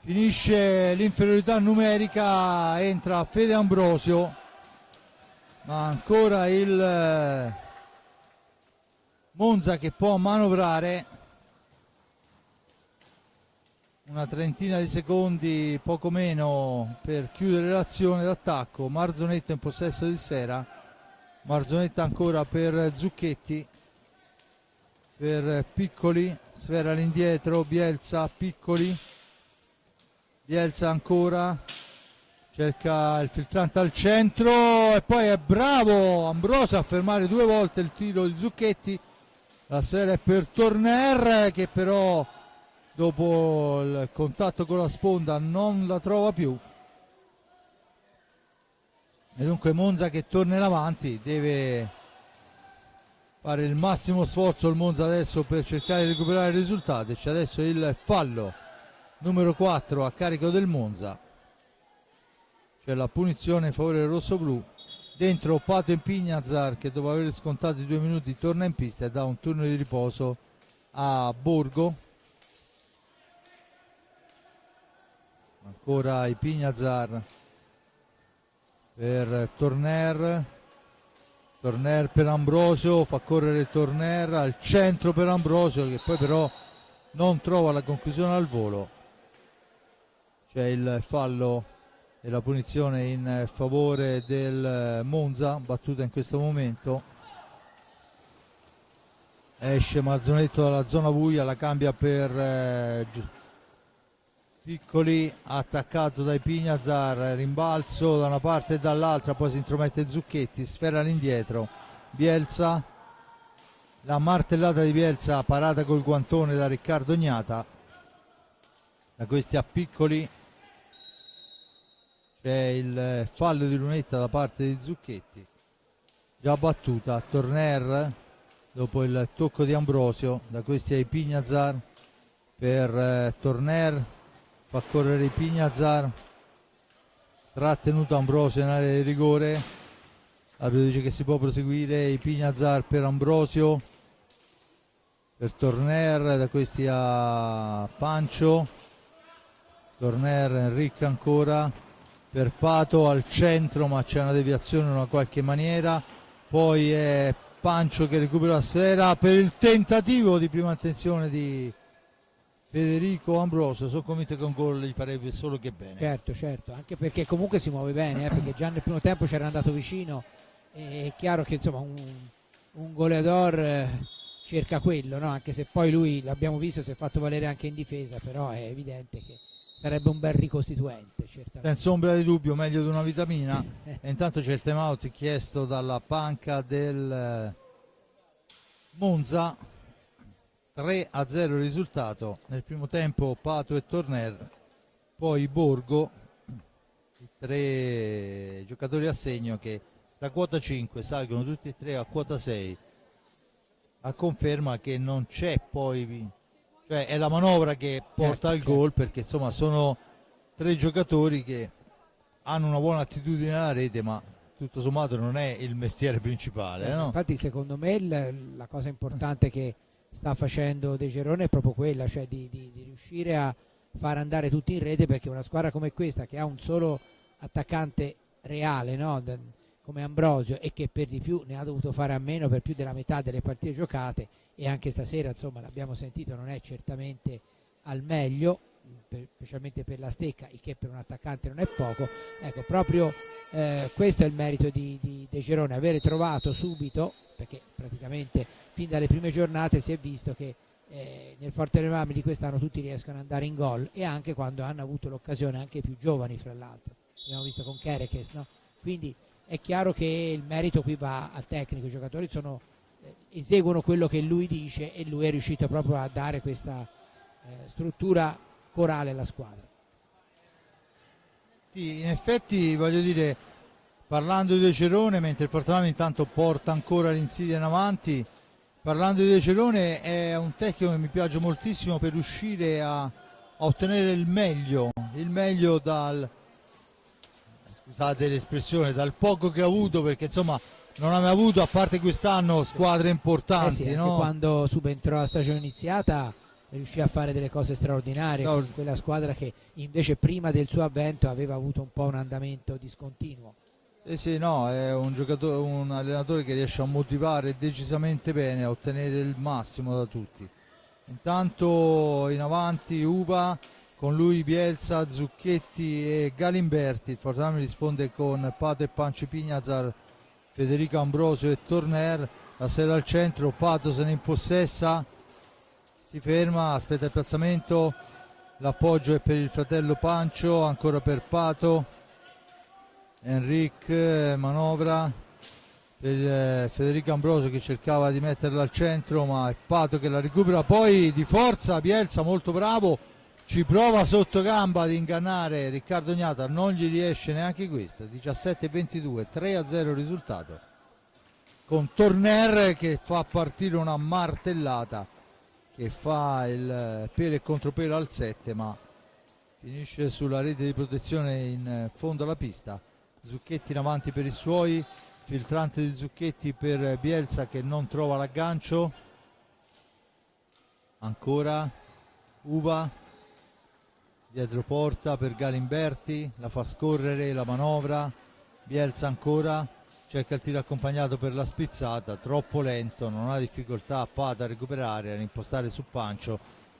Finisce l'inferiorità numerica, entra Fede Ambrosio, ma ancora il Monza che può manovrare. Una trentina di secondi, poco meno, per chiudere l'azione d'attacco. Marzonetta in possesso di Sfera, Marzonetta ancora per Zucchetti, per Piccoli, Sfera all'indietro, Bielsa, Piccoli, Bielsa ancora, cerca il filtrante al centro e poi è bravo Ambrosio a fermare 2 volte il tiro di Zucchetti. La Sfera è per Torner che però dopo il contatto con la sponda non la trova più. E dunque Monza che torna in avanti, deve fare il massimo sforzo il Monza adesso per cercare di recuperare il risultato. C'è adesso il fallo numero 4 a carico del Monza, c'è la punizione in favore del rossoblù. Dentro Pato e Pignazar che dopo aver scontato i 2 minuti torna in pista e dà un turno di riposo a Borgo. Ancora i Pignazar per Torner, Torner per Ambrosio, fa correre Torner al centro per Ambrosio che poi però non trova la conclusione al volo. C'è il fallo e la punizione in favore del Monza, battuta in questo momento. Esce Marzonetto dalla zona buia, la cambia per Piccoli, attaccato dai Pignazar, rimbalzo da una parte e dall'altra, poi si intromette Zucchetti, Sfera all'indietro, Bielsa, la martellata di Bielsa parata col guantone da Riccardo Ognata. Da questi a Piccoli c'è il fallo di lunetta da parte di Zucchetti, già battuta. Torner dopo il tocco di Ambrosio, da questi ai Pignazar per Torner, fa correre i Pignazar, trattenuto Ambrosio in area di rigore, l'arbitro dice che si può proseguire. I Pignazar per Ambrosio, per Torner, da questi a Pancio, Torner, Enric ancora per Pato al centro, ma c'è una deviazione in una qualche maniera, poi è Pancio che recupera la Sfera per il tentativo di prima attenzione di Federico Ambrosio. Sono convinto che un gol gli farebbe solo che bene. Certo, anche perché comunque si muove bene, perché già nel primo tempo c'era andato vicino. È chiaro che insomma un goleador cerca quello, no? Anche se poi lui, l'abbiamo visto, si è fatto valere anche in difesa, però è evidente che sarebbe un bel ricostituente, certamente. Senza ombra di dubbio, meglio di una vitamina. E intanto c'è il time out chiesto dalla panca del Monza. 3-0 il risultato. Nel primo tempo Pato e Torner, poi Borgo, i 3 giocatori a segno che da quota 5 salgono tutti e 3 a quota 6, a conferma che non c'è poi, cioè è la manovra che porta al gol, perché insomma sono 3 giocatori che hanno una buona attitudine alla rete, ma tutto sommato non è il mestiere principale, no? Infatti secondo me la cosa importante che sta facendo De Gerone è proprio quella, cioè di riuscire a far andare tutti in rete, perché una squadra come questa, che ha un solo attaccante reale, no? Come Ambrosio, e che per di più ne ha dovuto fare a meno per più della metà delle partite giocate, e anche stasera insomma l'abbiamo sentito, non è certamente al meglio, specialmente per la stecca, il che per un attaccante non è poco. Ecco, proprio questo è il merito di De Cerone, avere trovato subito, perché praticamente fin dalle prime giornate si è visto che nel Forterenamme di quest'anno tutti riescono ad andare in gol, e anche quando hanno avuto l'occasione, anche i più giovani fra l'altro, abbiamo visto con Kerekes, no? Quindi è chiaro che il merito qui va al tecnico, i giocatori eseguono quello che lui dice, e lui è riuscito proprio a dare questa struttura corale alla squadra. Sì, in effetti, voglio dire, parlando di De Cerone, mentre il Fortenamme intanto porta ancora l'Insidia in avanti, parlando di De Cerone, è un tecnico che mi piace moltissimo per riuscire a ottenere il meglio dal, scusate l'espressione, dal poco che ha avuto, perché insomma non ha mai avuto, a parte quest'anno, squadre importanti. Sì, no? Quando subentrò la stagione iniziata riuscì a fare delle cose straordinarie con quella squadra che invece prima del suo avvento aveva avuto un po' un andamento discontinuo. Sì, no, è un allenatore che riesce a motivare decisamente bene, a ottenere il massimo da tutti. Intanto in avanti Uva, con lui Bielsa, Zucchetti e Galimberti. Il Fortenamme risponde con Pato e Panci Pignazar, Federico Ambrosio e Torner. La sera al centro, Pato se ne impossessa, si ferma, aspetta il piazzamento, l'appoggio è per il fratello Pancio, ancora per Pato, Enric manovra per Federico Ambrosio che cercava di metterla al centro, ma è Pato che la recupera, poi di forza Bielsa molto bravo, ci prova sotto gamba ad ingannare Riccardo Gnata, non gli riesce neanche questa. 17-22, 3-0 il risultato, con Torner che fa partire una martellata che fa il pelo e contropelo al 7, ma finisce sulla rete di protezione in fondo alla pista. Zucchetti in avanti per i suoi, filtrante di Zucchetti per Bielsa che non trova l'aggancio, ancora Uva dietro porta per Galimberti, la fa scorrere, la manovra, Bielsa ancora, cerca il tiro accompagnato per la spizzata, troppo lento, non ha difficoltà Pato a recuperare, ad impostare su Pancio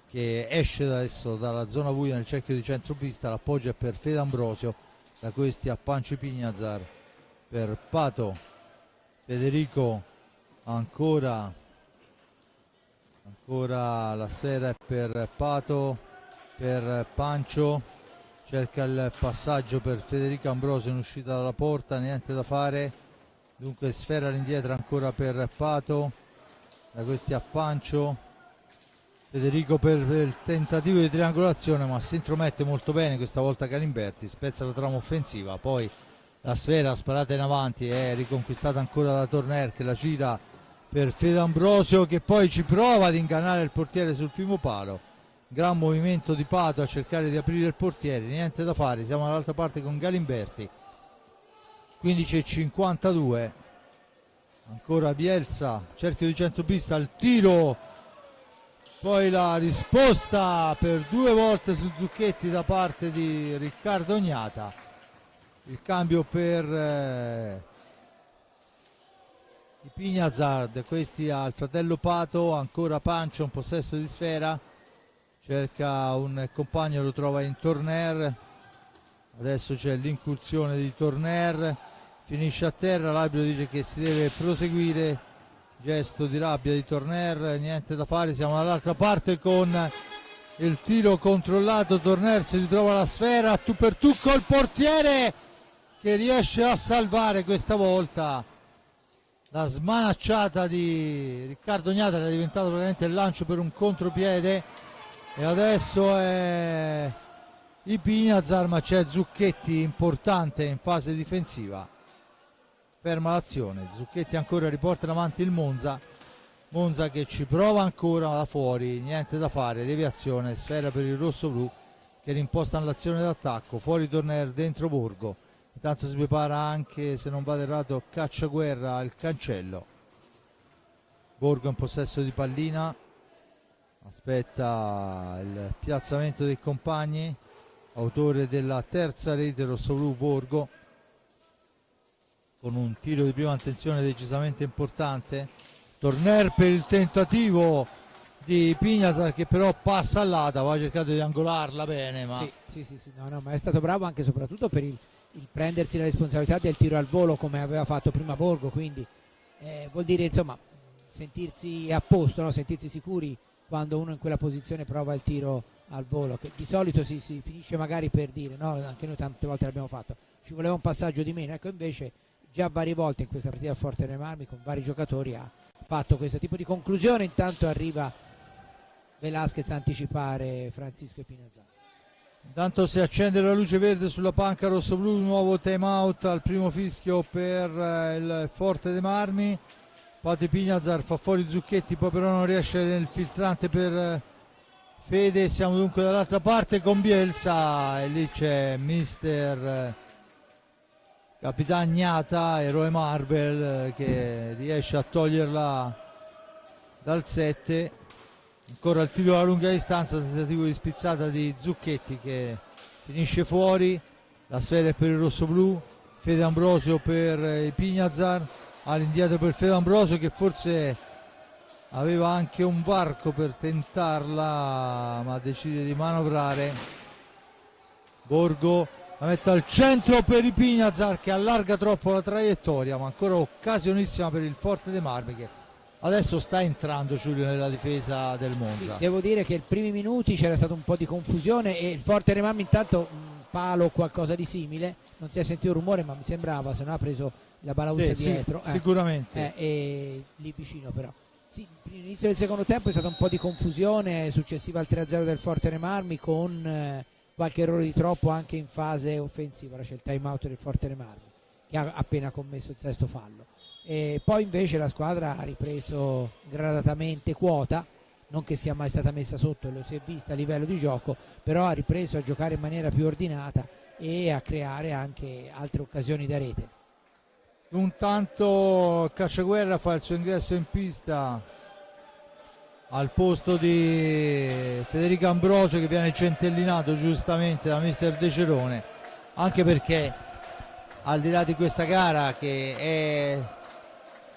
che esce adesso dalla zona buia nel cerchio di centropista, l'appoggio è per Fede Ambrosio, da questi a Panci Pignazar per Pato, Federico ancora la sfera è per Pato, per Pancio, cerca il passaggio per Federico Ambrosio in uscita dalla porta, niente da fare, dunque sfera all'indietro ancora per Pato, da questi a Pancio, Federico per il tentativo di triangolazione, ma si intromette molto bene questa volta Galimberti, spezza la trama offensiva, poi la sfera sparata in avanti è riconquistata ancora da Torner che la gira per Fede Ambrosio che poi ci prova ad ingannare il portiere sul primo palo, gran movimento di Pato a cercare di aprire il portiere, niente da fare, siamo dall'altra parte con Galimberti. 15:52, ancora Bielsa, cerchio di centropista, il tiro, poi la risposta per due volte su Zucchetti da parte di Riccardo Gnata, il cambio per i Pignazard, questi al fratello Pato, ancora Pancio, un possesso di sfera, cerca un compagno, lo trova in Torner, adesso c'è l'incursione di Torner, finisce a terra, l'arbitro dice che si deve proseguire, gesto di rabbia di Torner, niente da fare, siamo dall'altra parte con il tiro controllato, Torner si ritrova la sfera, tu per tu col portiere che riesce a salvare questa volta. La smanacciata di Riccardo Gnata era diventato praticamente il lancio per un contropiede e adesso è i Pignazar, ma c'è Zucchetti importante in fase difensiva, ferma l'azione, Zucchetti ancora riporta in avanti il Monza che ci prova ancora da fuori, niente da fare, deviazione, sfera per il rosso-blu che rimposta l'azione d'attacco, fuori Torner, dentro Borgo, intanto si prepara anche, se non vado errato, Cacciaguerra al cancello, Borgo in possesso di pallina, aspetta il piazzamento dei compagni, autore della terza rete rosso-blu Borgo, con un tiro di prima attenzione decisamente importante, Torner per il tentativo di Pignazar, che però passa all'ata, va cercato di angolarla bene, ma Sì, no, ma è stato bravo anche e soprattutto per il prendersi la responsabilità del tiro al volo come aveva fatto prima Borgo, quindi vuol dire insomma sentirsi a posto, no? Sentirsi sicuri quando uno in quella posizione prova il tiro al volo, che di solito si finisce magari per dire, no? Anche noi tante volte l'abbiamo fatto, ci voleva un passaggio di meno, ecco invece già varie volte in questa partita a Forte dei Marmi con vari giocatori ha fatto questo tipo di conclusione. Intanto arriva Velasquez a anticipare Francisco Pignazar. intanto si accende la luce verde sulla panca rossoblu, nuovo time out al primo fischio per il Forte dei Marmi. Pate Pignazar fa fuori Zucchetti, poi però non riesce nel filtrante per Fede. Siamo dunque dall'altra parte con Bielsa e lì c'è mister Capitagnata, eroe Marvel, che riesce a toglierla dal 7. Ancora il tiro alla lunga distanza, tentativo di spizzata di Zucchetti che finisce fuori. La sfera è per il rossoblu, Fede Ambrosio per i Pignazar, all'indietro per Fede Ambrosio che forse aveva anche un varco per tentarla ma decide di manovrare. Borgo la mette al centro per i Pignazar che allarga troppo la traiettoria, ma ancora occasionissima per il Forte dei Marmi che adesso sta entrando Giulio nella difesa del Monza. Devo dire che nei primi minuti c'era stato un po' di confusione e il Forte dei Marmi intanto un palo o qualcosa di simile, non si è sentito rumore ma mi sembrava, se no ha preso la balaustra dietro. Sicuramente. E lì vicino però. Sì, all'inizio del secondo tempo è stata un po' di confusione successiva al 3-0 del Forte dei Marmi con qualche errore di troppo anche in fase offensiva. Ora c'è il time out del Forte dei Marmi che ha appena commesso il sesto fallo. E poi invece la squadra ha ripreso gradatamente quota, non che sia mai stata messa sotto, lo si è vista a livello di gioco, però ha ripreso a giocare in maniera più ordinata e a creare anche altre occasioni da rete. Intanto Cacciaguerra fa il suo ingresso in pista al posto di Federico Ambrosio che viene centellinato giustamente da mister De Cerone, anche perché al di là di questa gara che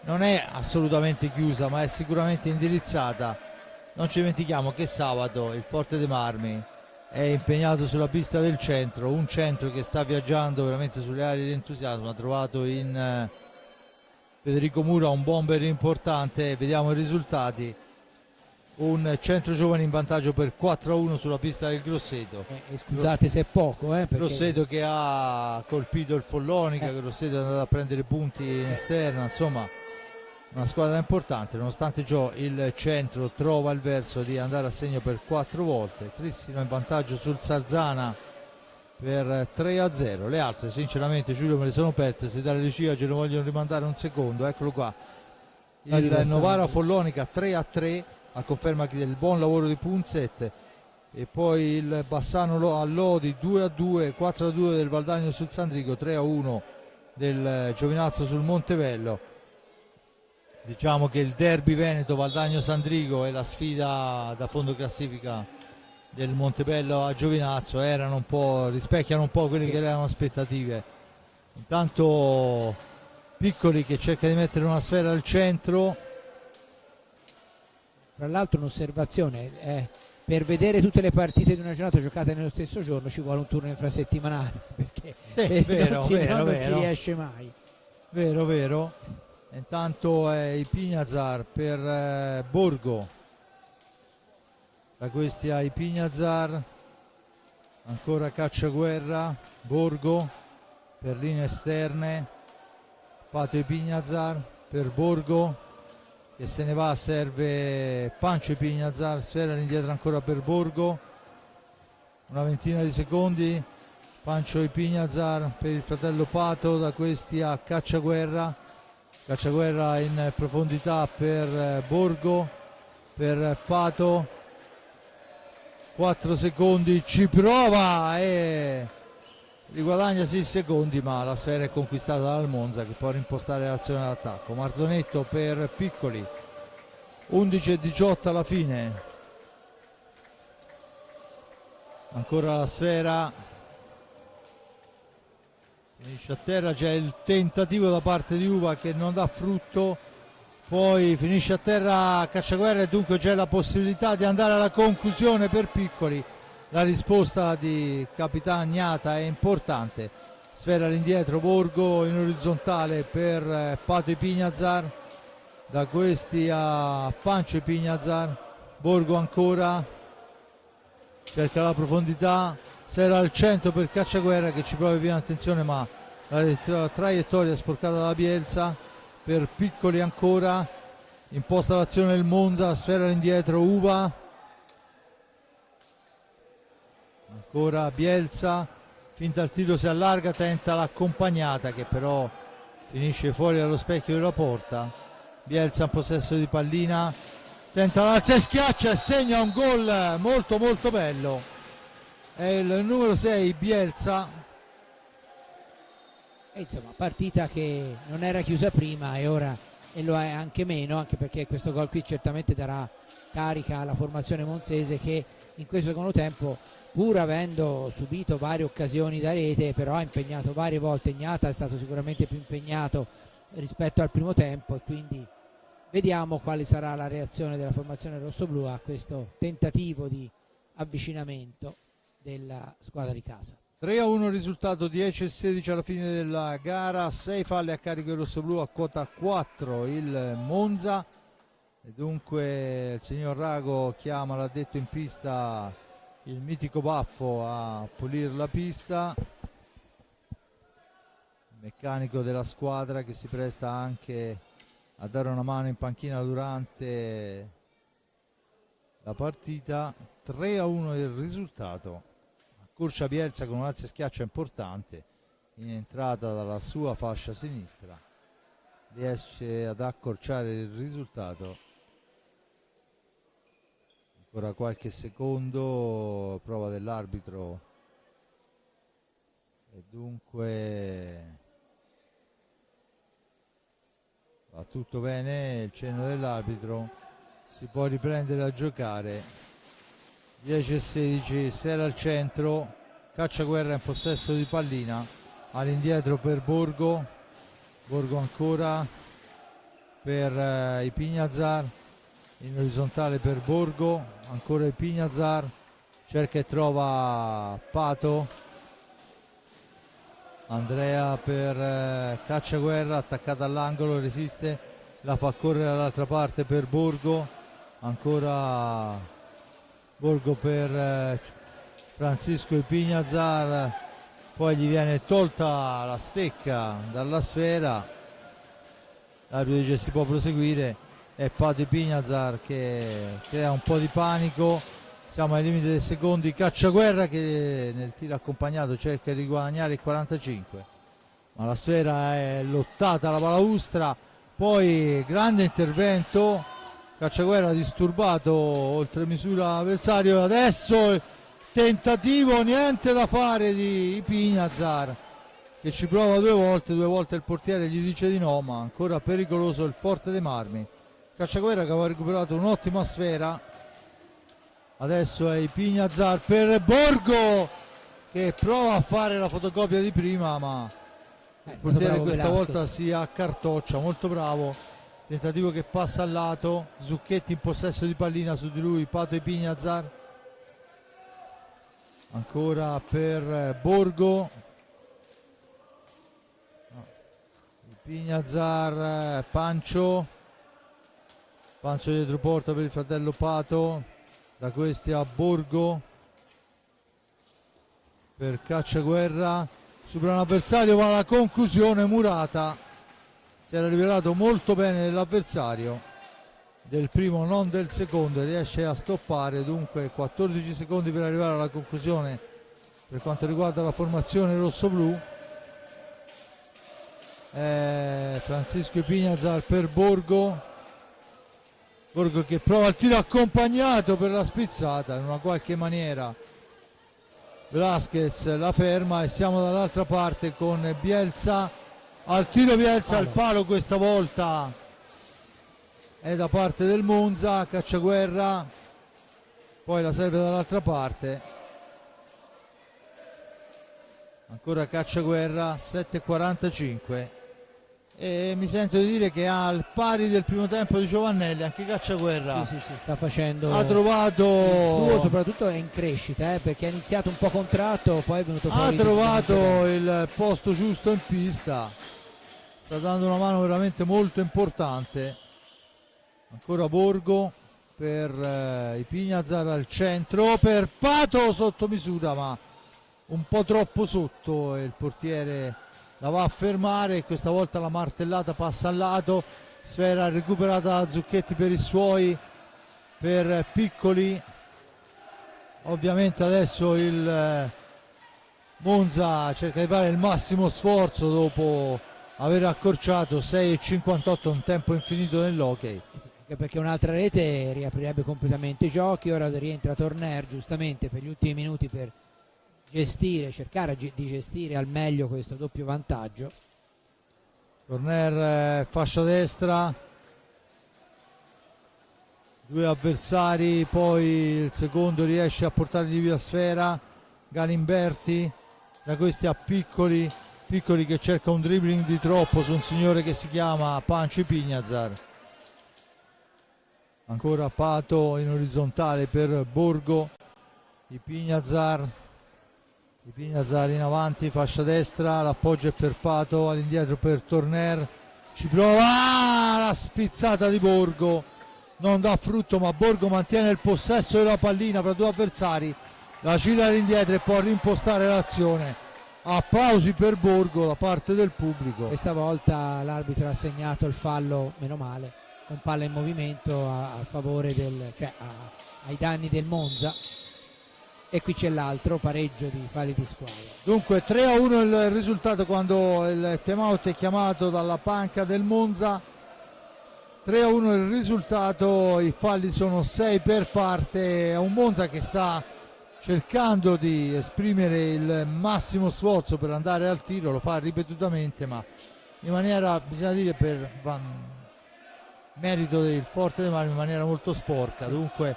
non è assolutamente chiusa ma è sicuramente indirizzata, non ci dimentichiamo che sabato il Forte dei Marmi è impegnato sulla pista del centro, un centro che sta viaggiando veramente sulle ali dell'entusiasmo, ha trovato in Federico Mura un bomber importante, vediamo i risultati. Un centro giovane in vantaggio per 4-1 sulla pista del Grosseto. Scusate se è poco, perché... Grosseto che ha colpito il Follonica, Grosseto è andato a prendere punti in esterna, insomma una squadra importante. Nonostante ciò il centro trova il verso di andare a segno per 4 volte. Tristino in vantaggio sul Sarzana per 3-0. Le altre sinceramente Giulio me le sono perse, se dalle regia ce ne vogliono rimandare un secondo. Eccolo qua, il Novara Follonica 3-3 a conferma del buon lavoro di Punzet, e poi il Bassano Allodi 2-2, 4-2 del Valdagno sul Sandrigo, 3-1 del Giovinazzo sul Montevello. Diciamo che il derby Veneto Valdagno Sandrigo e la sfida da fondo classifica del Montebello a Giovinazzo rispecchiano un po' quelle che erano aspettative. Intanto Piccoli che cerca di mettere una sfera al centro. Fra l'altro un'osservazione, per vedere tutte le partite di una giornata giocate nello stesso giorno ci vuole un turno infrasettimanale, perché non si riesce mai. Vero. Intanto è i Pignazar per Borgo, da questi ai Pignazar, ancora Cacciaguerra, Borgo per linee esterne, Pato e Pignazar per Borgo che se ne va, serve Pancio e Pignazar, sfera all'indietro ancora per Borgo, una ventina di secondi, Pancio e Pignazar per il fratello Pato, da questi a Cacciaguerra in profondità per Borgo, per Pato, 4 secondi, ci prova e riguadagna 6 secondi, ma la sfera è conquistata dal Monza che può rimpostare l'azione d'attacco. Marzonetto per Piccoli, 11-18 alla fine, ancora la sfera, finisce a terra, c'è il tentativo da parte di Uva che non dà frutto, poi finisce a terra Cacciaguerra e dunque c'è la possibilità di andare alla conclusione per Piccoli. La risposta di Capitan Gnata è importante, sfera all'indietro, Borgo in orizzontale per Pato Ipignazar, da questi a Pancio Ipignazar, Borgo ancora, cerca la profondità, sfera al centro per Cacciaguerra che ci prova piena attenzione ma la traiettoria è sporcata da Bielsa, per Piccoli ancora, imposta l'azione del Monza, sfera all'indietro, Uva, ancora Bielsa, finta il tiro, si allarga, tenta l'accompagnata che però finisce fuori dallo specchio della porta. Bielsa in possesso di pallina, tenta l'alza e schiaccia e segna un gol molto molto bello, è il numero 6 Bielsa. E insomma, partita che non era chiusa prima e ora e lo è anche meno, anche perché questo gol qui certamente darà carica alla formazione monzese che in questo secondo tempo, pur avendo subito varie occasioni da rete, però ha impegnato varie volte. Gnata è stato sicuramente più impegnato rispetto al primo tempo e quindi vediamo quale sarà la reazione della formazione rossoblù a questo tentativo di avvicinamento della squadra di casa. 3-1 risultato, 10-16 alla fine della gara, 6 falle a carico del rossoblù, a quota 4 il Monza e dunque il signor Rago chiama l'addetto in pista, il mitico Baffo, a pulire la pista, il meccanico della squadra che si presta anche a dare una mano in panchina durante la partita. 3-1 il risultato. Accorcia Bielsa con un alza e schiaccia importante in entrata dalla sua fascia sinistra, riesce ad accorciare il risultato. Ancora qualche secondo, prova dell'arbitro e dunque va tutto bene, il cenno dell'arbitro, si può riprendere a giocare. 10-16, sfera al centro, Cacciaguerra in possesso di pallina, all'indietro per Borgo, Borgo ancora per Ipignazar, in orizzontale per Borgo, ancora Ipignazar, cerca e trova Pato, Andrea per Cacciaguerra, attaccata all'angolo, resiste, la fa correre dall'altra parte per Borgo, ancora Borgo per Francisco Ipignazar, poi gli viene tolta la stecca dalla sfera, l'arbitro dice si può proseguire, è Pato Ipignazar che crea un po' di panico, siamo ai limiti dei secondi, Cacciaguerra che nel tiro accompagnato cerca di guadagnare il 45, ma la sfera è lottata alla balaustra, poi grande intervento, Cacciaguerra disturbato oltre misura l'avversario, adesso il tentativo, niente da fare di Ipignazar che ci prova due volte il portiere gli dice di no, ma ancora pericoloso il Forte dei Marmi. Cacciaguerra che aveva recuperato un'ottima sfera, adesso è Ipignazar per Borgo che prova a fare la fotocopia di prima, ma il portiere questa volta si accartoccia, molto bravo. Tentativo che passa al lato, Zucchetti in possesso di pallina, su di lui Pato Ipignazar, ancora per Borgo, Ipignazar, Pancio dietro porta per il fratello Pato, da questi a Borgo per Cacciaguerra, supera un avversario, va alla conclusione Murata. Si era rivelato molto bene dell'avversario, del primo non del secondo, e riesce a stoppare, dunque 14 secondi per arrivare alla conclusione per quanto riguarda la formazione rossoblù. Francisco Ipignazar per Borgo, Borgo che prova il tiro accompagnato per la spizzata, in una qualche maniera Velasquez la ferma e siamo dall'altra parte con Bielsa. Al tiro Bielsa, al palo questa volta è da parte del Monza, Cacciaguerra poi la serve dall'altra parte, ancora Cacciaguerra, 7:45, e mi sento di dire che al pari del primo tempo di Giovannelli anche Cacciaguerra Sì, sta facendo ha trovato il suo, soprattutto è in crescita, perché ha iniziato un po' contratto, poi è venuto fuori ha trovato il posto giusto in pista, sta dando una mano veramente molto importante. Ancora Borgo per Ipignazar al centro, per Pato sotto misura ma un po' troppo sotto, e il portiere la va a fermare, e questa volta la martellata passa al lato, sfera recuperata da Zucchetti per i suoi, per Piccoli. Ovviamente adesso il Monza cerca di fare il massimo sforzo dopo aver accorciato 6,58, un tempo infinito nell'hockey. Sì, anche perché un'altra rete riaprirebbe completamente i giochi. Ora rientra Torner giustamente per gli ultimi minuti per gestire, cercare di gestire al meglio questo doppio vantaggio. Torner fascia destra, due avversari, poi il secondo riesce a portargli via sfera, Galimberti, da questi a Piccoli che cerca un dribbling di troppo su un signore che si chiama Pancio Ipignazar. Ancora Pato in orizzontale per Borgo, Ipignazar in avanti, fascia destra, l'appoggio è per Pato, all'indietro per Torner, ci prova, la spizzata di Borgo non dà frutto, ma Borgo mantiene il possesso della pallina fra due avversari, la gira all'indietro e può rimpostare l'azione. Applausi per Borgo da parte del pubblico. Questa volta l'arbitro ha segnato il fallo, meno male, con palla in movimento a favore ai danni del Monza, e qui c'è l'altro pareggio di falli di squadra. Dunque 3-1 il risultato quando il timeout è chiamato dalla panca del Monza. 3-1 il risultato, i falli sono 6 per parte. È un Monza che sta cercando di esprimere il massimo sforzo per andare al tiro, lo fa ripetutamente, ma in maniera, bisogna dire, per merito del Forte dei Marmi, in maniera molto sporca. Dunque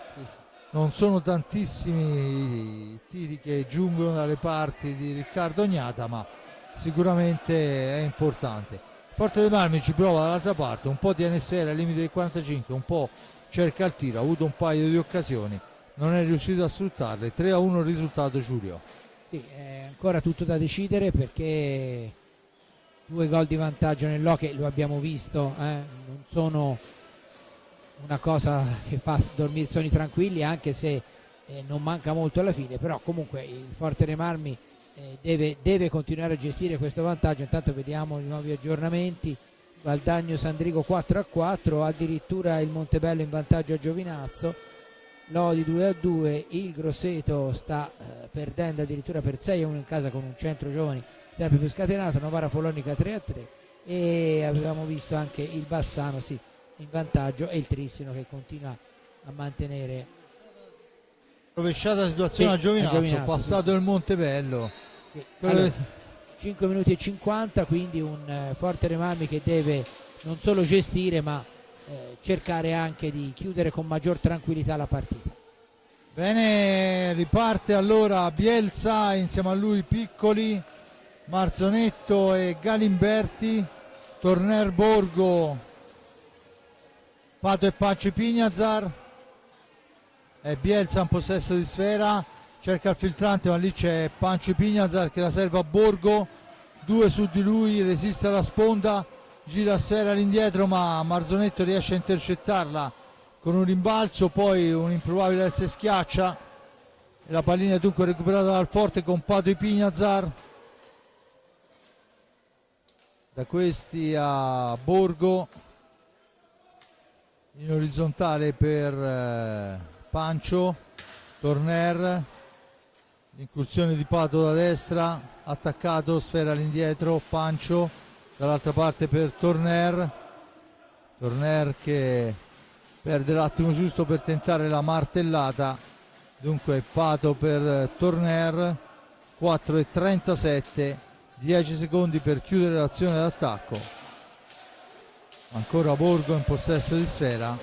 non sono tantissimi i tiri che giungono dalle parti di Riccardo Ognata, ma sicuramente è importante. Forte dei Marmi ci prova dall'altra parte, un po' tiene sfera al limite del 45, un po' cerca il tiro, ha avuto un paio di occasioni, non è riuscito a sfruttarle. 3-1 il risultato, Giulio. Sì, è ancora tutto da decidere, perché 2 gol di vantaggio nell'hockey, lo abbiamo visto, non sono una cosa che fa dormire sonni tranquilli, anche se non manca molto alla fine, però comunque il Forte dei Marmi deve continuare a gestire questo vantaggio. Intanto vediamo i nuovi aggiornamenti: Valdagno Sandrigo 4-4, addirittura il Montebello in vantaggio a Giovinazzo, Lodi 2-2, il Grosseto sta perdendo addirittura per 6-1 in casa con un centro giovani sempre più scatenato, Novara Follonica 3-3, e avevamo visto anche il Bassano in vantaggio, e il Tristino che continua a mantenere. Rovesciata situazione a Giovinazzo, passato il Montebello. Allora, 5 minuti e 50, quindi un Forte dei Marmi che deve non solo gestire ma cercare anche di chiudere con maggior tranquillità la partita. Bene, riparte allora Bielsa, insieme a lui Piccoli, Marzonetto e Galimberti, Torner, Borgo, Pato e Pancio Ipignazar, e Bielsa in possesso di sfera, cerca il filtrante, ma lì c'è Pancio Ipignazar che la serve a Borgo, 2 su di lui, resiste alla sponda, gira a sfera all'indietro, ma Marzonetto riesce a intercettarla con un rimbalzo, poi un improbabile se schiaccia, e la pallina è dunque recuperata dal Forte con Pato Ipignazar. Da questi a Borgo, in orizzontale per Pancio, Torner, l'incursione di Pato da destra, attaccato, sfera all'indietro, Pancio dall'altra parte per Torner che perde l'attimo giusto per tentare la martellata. Dunque Pato per Torner, 4:37, 10 secondi per chiudere l'azione d'attacco. Ancora Borgo in possesso di sfera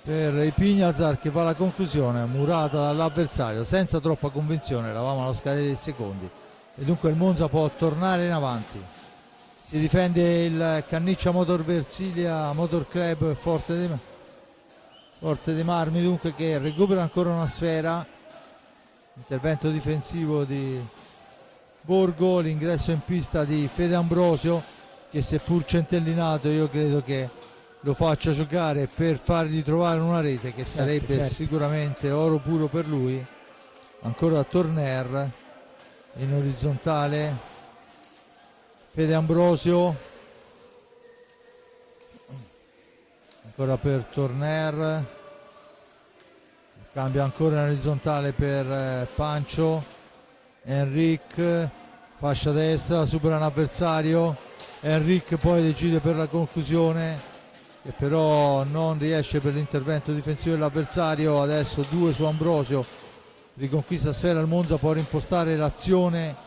per Ipignazar che fa la conclusione, murata dall'avversario senza troppa convinzione, eravamo allo scadere dei secondi, e dunque il Monza può tornare in avanti. Si difende il Canniccia Motor Versilia Motor Club Forte dei Marmi, dunque, che recupera ancora una sfera. Intervento difensivo di Borgo, l'ingresso in pista di Fede Ambrosio, che seppur centellinato io credo che lo faccia giocare per fargli trovare una rete che sarebbe certo. sicuramente oro puro per lui. Ancora Torner in orizzontale, Fede Ambrosio, ancora per Torner, cambia ancora in orizzontale per Pancio, Enric, fascia destra, supera un avversario, Enric poi decide per la conclusione, che però non riesce per l'intervento difensivo dell'avversario. Adesso 2 su Ambrosio, riconquista sfera il Monza, può rimpostare l'azione.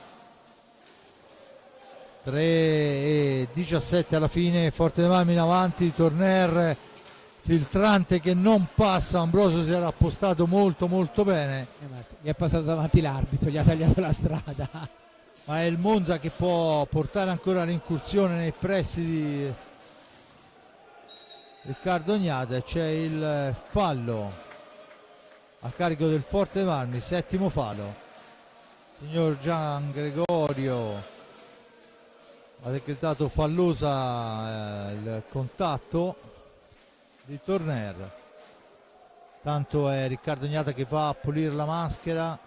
3:17 alla fine, Forte dei Marmi in avanti, Torner, filtrante che non passa, Ambrosio si era appostato molto bene, Gli è passato davanti l'arbitro, gli ha tagliato la strada. ma è il Monza che può portare ancora l'incursione nei pressi di Riccardo Ognata. C'è il fallo a carico del Forte dei Marmi, 7° fallo. Signor Gian Gregorio ha decretato fallosa il contatto di Torner. Tanto è Riccardo Ognata che va a pulire la maschera.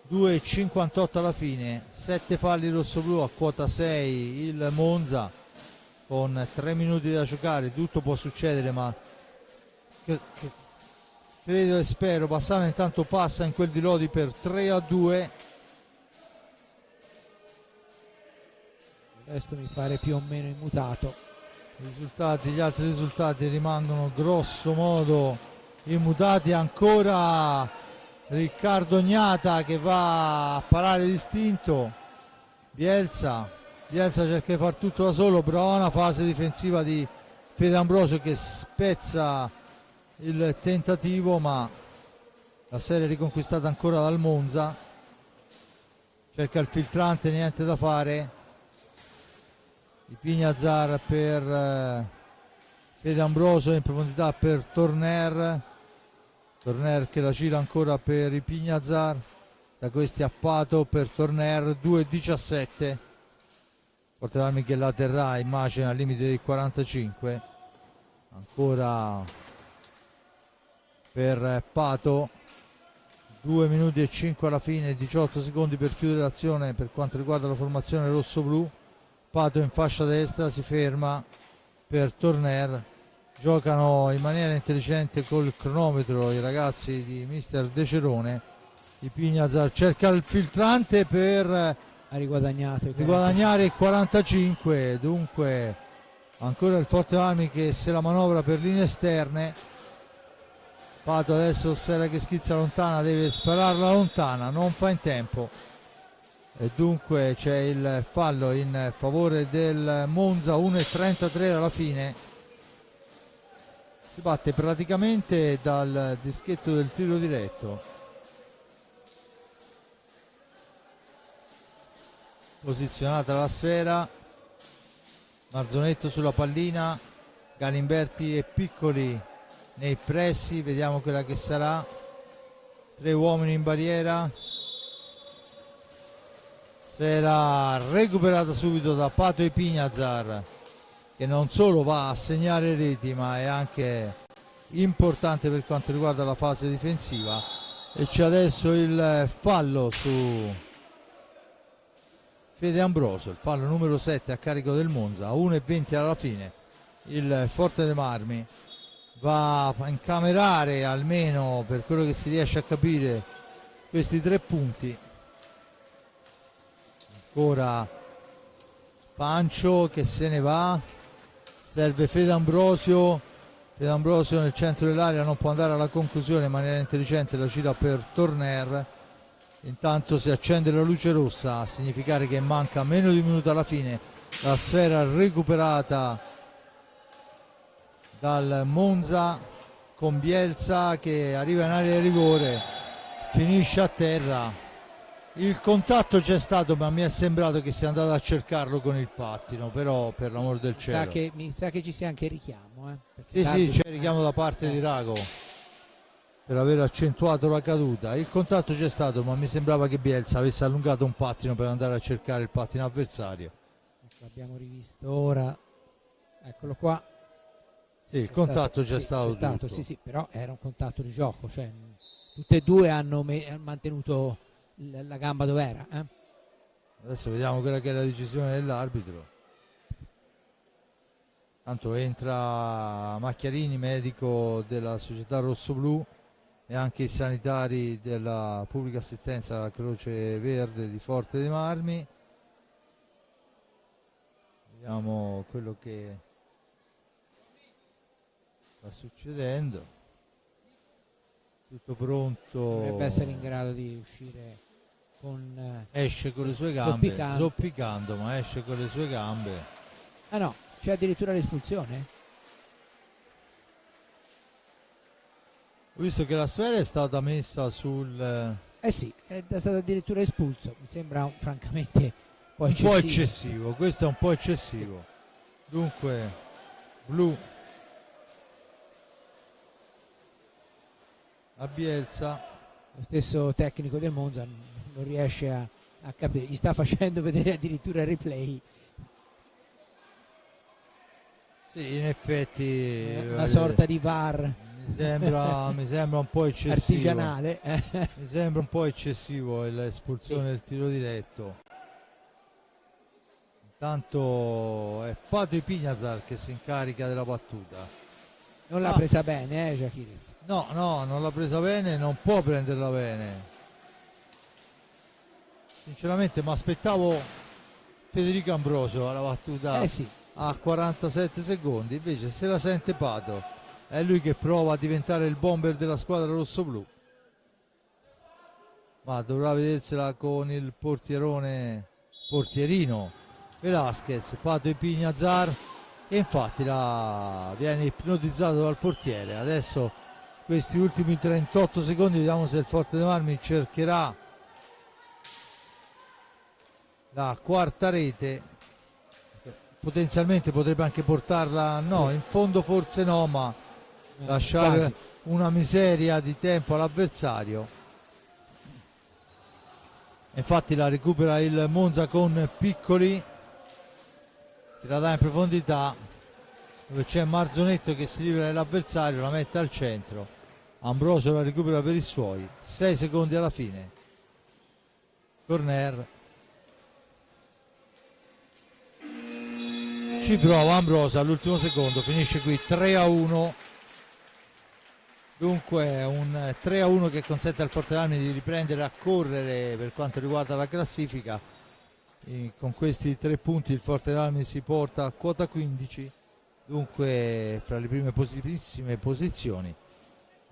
2:58 alla fine, 7 falli rossoblù, a quota 6 il Monza con 3 minuti da giocare. Tutto può succedere, ma credo e spero Bassano intanto passa in quel di Lodi per 3-2. Il resto mi pare più o meno immutato. Gli altri risultati rimangono grosso modo immutati. Ancora Riccardo Ognata che va a parare distinto. Bielsa cerca di far tutto da solo, però una fase difensiva di Fede Ambrosio che spezza il tentativo, ma la serie è riconquistata ancora dal Monza. Cerca il filtrante, niente da fare. Di Pignazar per Fede Ambrosio, in profondità per Torner che la gira ancora per i Pignazar, da questi a Pato per Torner. 2:17, Forte Marmi che la terrà, immagina, al limite dei 45. Ancora per Pato, 2 minuti e 5 alla fine, 18 secondi per chiudere l'azione per quanto riguarda la formazione rosso-blu. Pato in fascia destra, si ferma per Torner, giocano in maniera intelligente col cronometro i ragazzi di mister De Cerone. I Pignazar cerca il filtrante per Ha riguadagnato riguadagnare il 45, dunque ancora il Forte Marmi che se la manovra per linee esterne. Pato adesso sfera che schizza lontana, deve spararla lontana, non fa in tempo. E dunque c'è il fallo in favore del Monza. 1:33 alla fine, si batte praticamente dal dischetto del tiro diretto. Posizionata la sfera, Marzonetto sulla pallina, Galimberti e Piccoli nei pressi, vediamo quella che sarà. 3 uomini in barriera, sfera recuperata subito da Pato e Pignazar, che non solo va a segnare reti ma è anche importante per quanto riguarda la fase difensiva. E c'è adesso il fallo su Fede Ambrosio, il fallo numero 7 a carico del Monza. 1:20 alla fine, il Forte dei Marmi va a incamerare, almeno per quello che si riesce a capire, questi 3 punti. Ancora Pancio che se ne va, serve Fede Ambrosio nel centro dell'area, non può andare alla conclusione in maniera intelligente, la gira per Torner. Intanto si accende la luce rossa, a significare che manca meno di un minuto alla fine. La sfera recuperata dal Monza con Bielsa che arriva in area di rigore, finisce a terra. Il contatto c'è stato, ma mi è sembrato che sia andato a cercarlo con il pattino, però per l'amor del cielo. Mi sa che ci sia anche il richiamo. Sì, c'è il richiamo da parte di Rago per aver accentuato la caduta. Il contatto c'è stato, ma mi sembrava che Bielsa avesse allungato un pattino per andare a cercare il pattino avversario. Ecco, abbiamo rivisto ora, eccolo qua. Sì, il contatto c'è stato. Sì, sì, però era un contatto di gioco, cioè tutte e due hanno mantenuto la gamba dove era. Adesso vediamo quella che è la decisione dell'arbitro. Tanto entra Macchiarini, medico della società rossoblù, e anche i sanitari della pubblica assistenza Croce Verde di Forte dei Marmi. Vediamo quello che sta succedendo. Tutto pronto. Dovrebbe essere in grado di uscire con esce con le sue gambe, zoppicando, ma esce con le sue gambe. Ah no, c'è addirittura l'espulsione? Ho visto che la sfera è stata messa sul... Sì, è stato addirittura espulso. Mi sembra francamente un po' eccessivo. Questo è un po' eccessivo. Dunque, blu a Bielsa. Lo stesso tecnico del Monza non riesce a capire, gli sta facendo vedere addirittura il replay. Sì, in effetti una sorta di VAR mi sembra un po' eccessivo, artigianale. Mi sembra un po' eccessivo l'espulsione del tiro diretto. Intanto è Pato Ipignazar che si incarica della battuta. Non l'ha presa bene, Giachirizzi. No, non l'ha presa bene, non può prenderla bene. Sinceramente mi aspettavo Federico Ambrosio alla battuta a 47 secondi, invece se la sente Pato. È lui che prova a diventare il bomber della squadra rossoblù, ma dovrà vedersela con il portierino Velasquez. Pato Ipignazar, e infatti viene ipnotizzato dal portiere. Adesso questi ultimi 38 secondi vediamo se il Forte dei Marmi cercherà la quarta rete, potenzialmente potrebbe anche portarla, no, in fondo forse no, ma lasciare quasi una miseria di tempo all'avversario. Infatti la recupera il Monza con Piccoli, che la dà in profondità, dove c'è Marzonetto che si libera dell'avversario, la mette al centro. Ambrosio la recupera per i suoi. 6 secondi alla fine. Corner. Ci prova Ambrosio all'ultimo secondo, finisce qui 3-1. Dunque un 3-1 che consente al Forte Marmi di riprendere a correre per quanto riguarda la classifica. E con questi 3 punti il Forte Marmi si porta a quota 15, dunque fra le prime positivissime posizioni.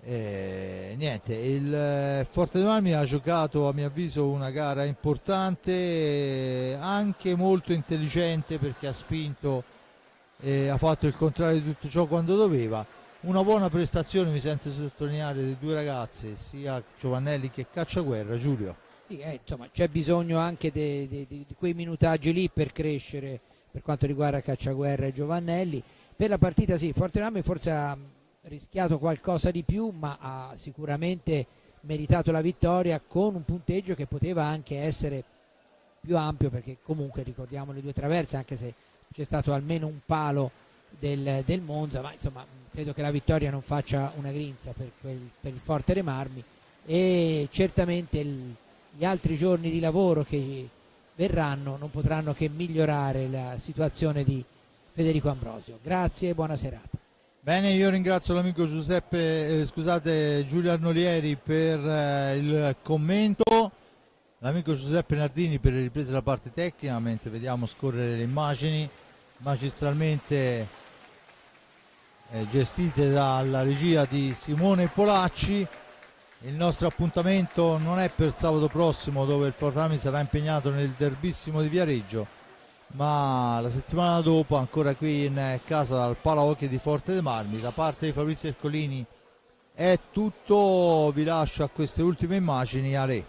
Niente, il Forte Marmi ha giocato a mio avviso una gara importante, anche molto intelligente, perché ha spinto e ha fatto il contrario di tutto ciò quando doveva. Una buona prestazione, mi sento sottolineare, dei due ragazzi, sia Giovannelli che Cacciaguerra. Giulio. Sì, insomma c'è bisogno anche di quei minutaggi lì per crescere per quanto riguarda Cacciaguerra e Giovannelli. Per la partita sì, Forte Marmi forse ha rischiato qualcosa di più, ma ha sicuramente meritato la vittoria con un punteggio che poteva anche essere più ampio, perché comunque ricordiamo le due traverse, anche se c'è stato almeno un palo del Monza, ma insomma credo che la vittoria non faccia una grinza per il Forte dei Marmi, e certamente gli altri giorni di lavoro che verranno non potranno che migliorare la situazione di Federico Ambrosio. Grazie e buona serata. Bene, io ringrazio l'amico Giulio Arnolieri per il commento, l'amico Giuseppe Nardini per le riprese della parte tecnica, mentre vediamo scorrere le immagini magistralmente gestite dalla regia di Simone Polacci. Il nostro appuntamento non è per sabato prossimo, dove il Forte Marmi sarà impegnato nel derbissimo di Viareggio, ma la settimana dopo ancora qui in casa dal Palahockey di Forte dei Marmi. Da parte di Fabrizio Ercolini è tutto, vi lascio a queste ultime immagini. Ale.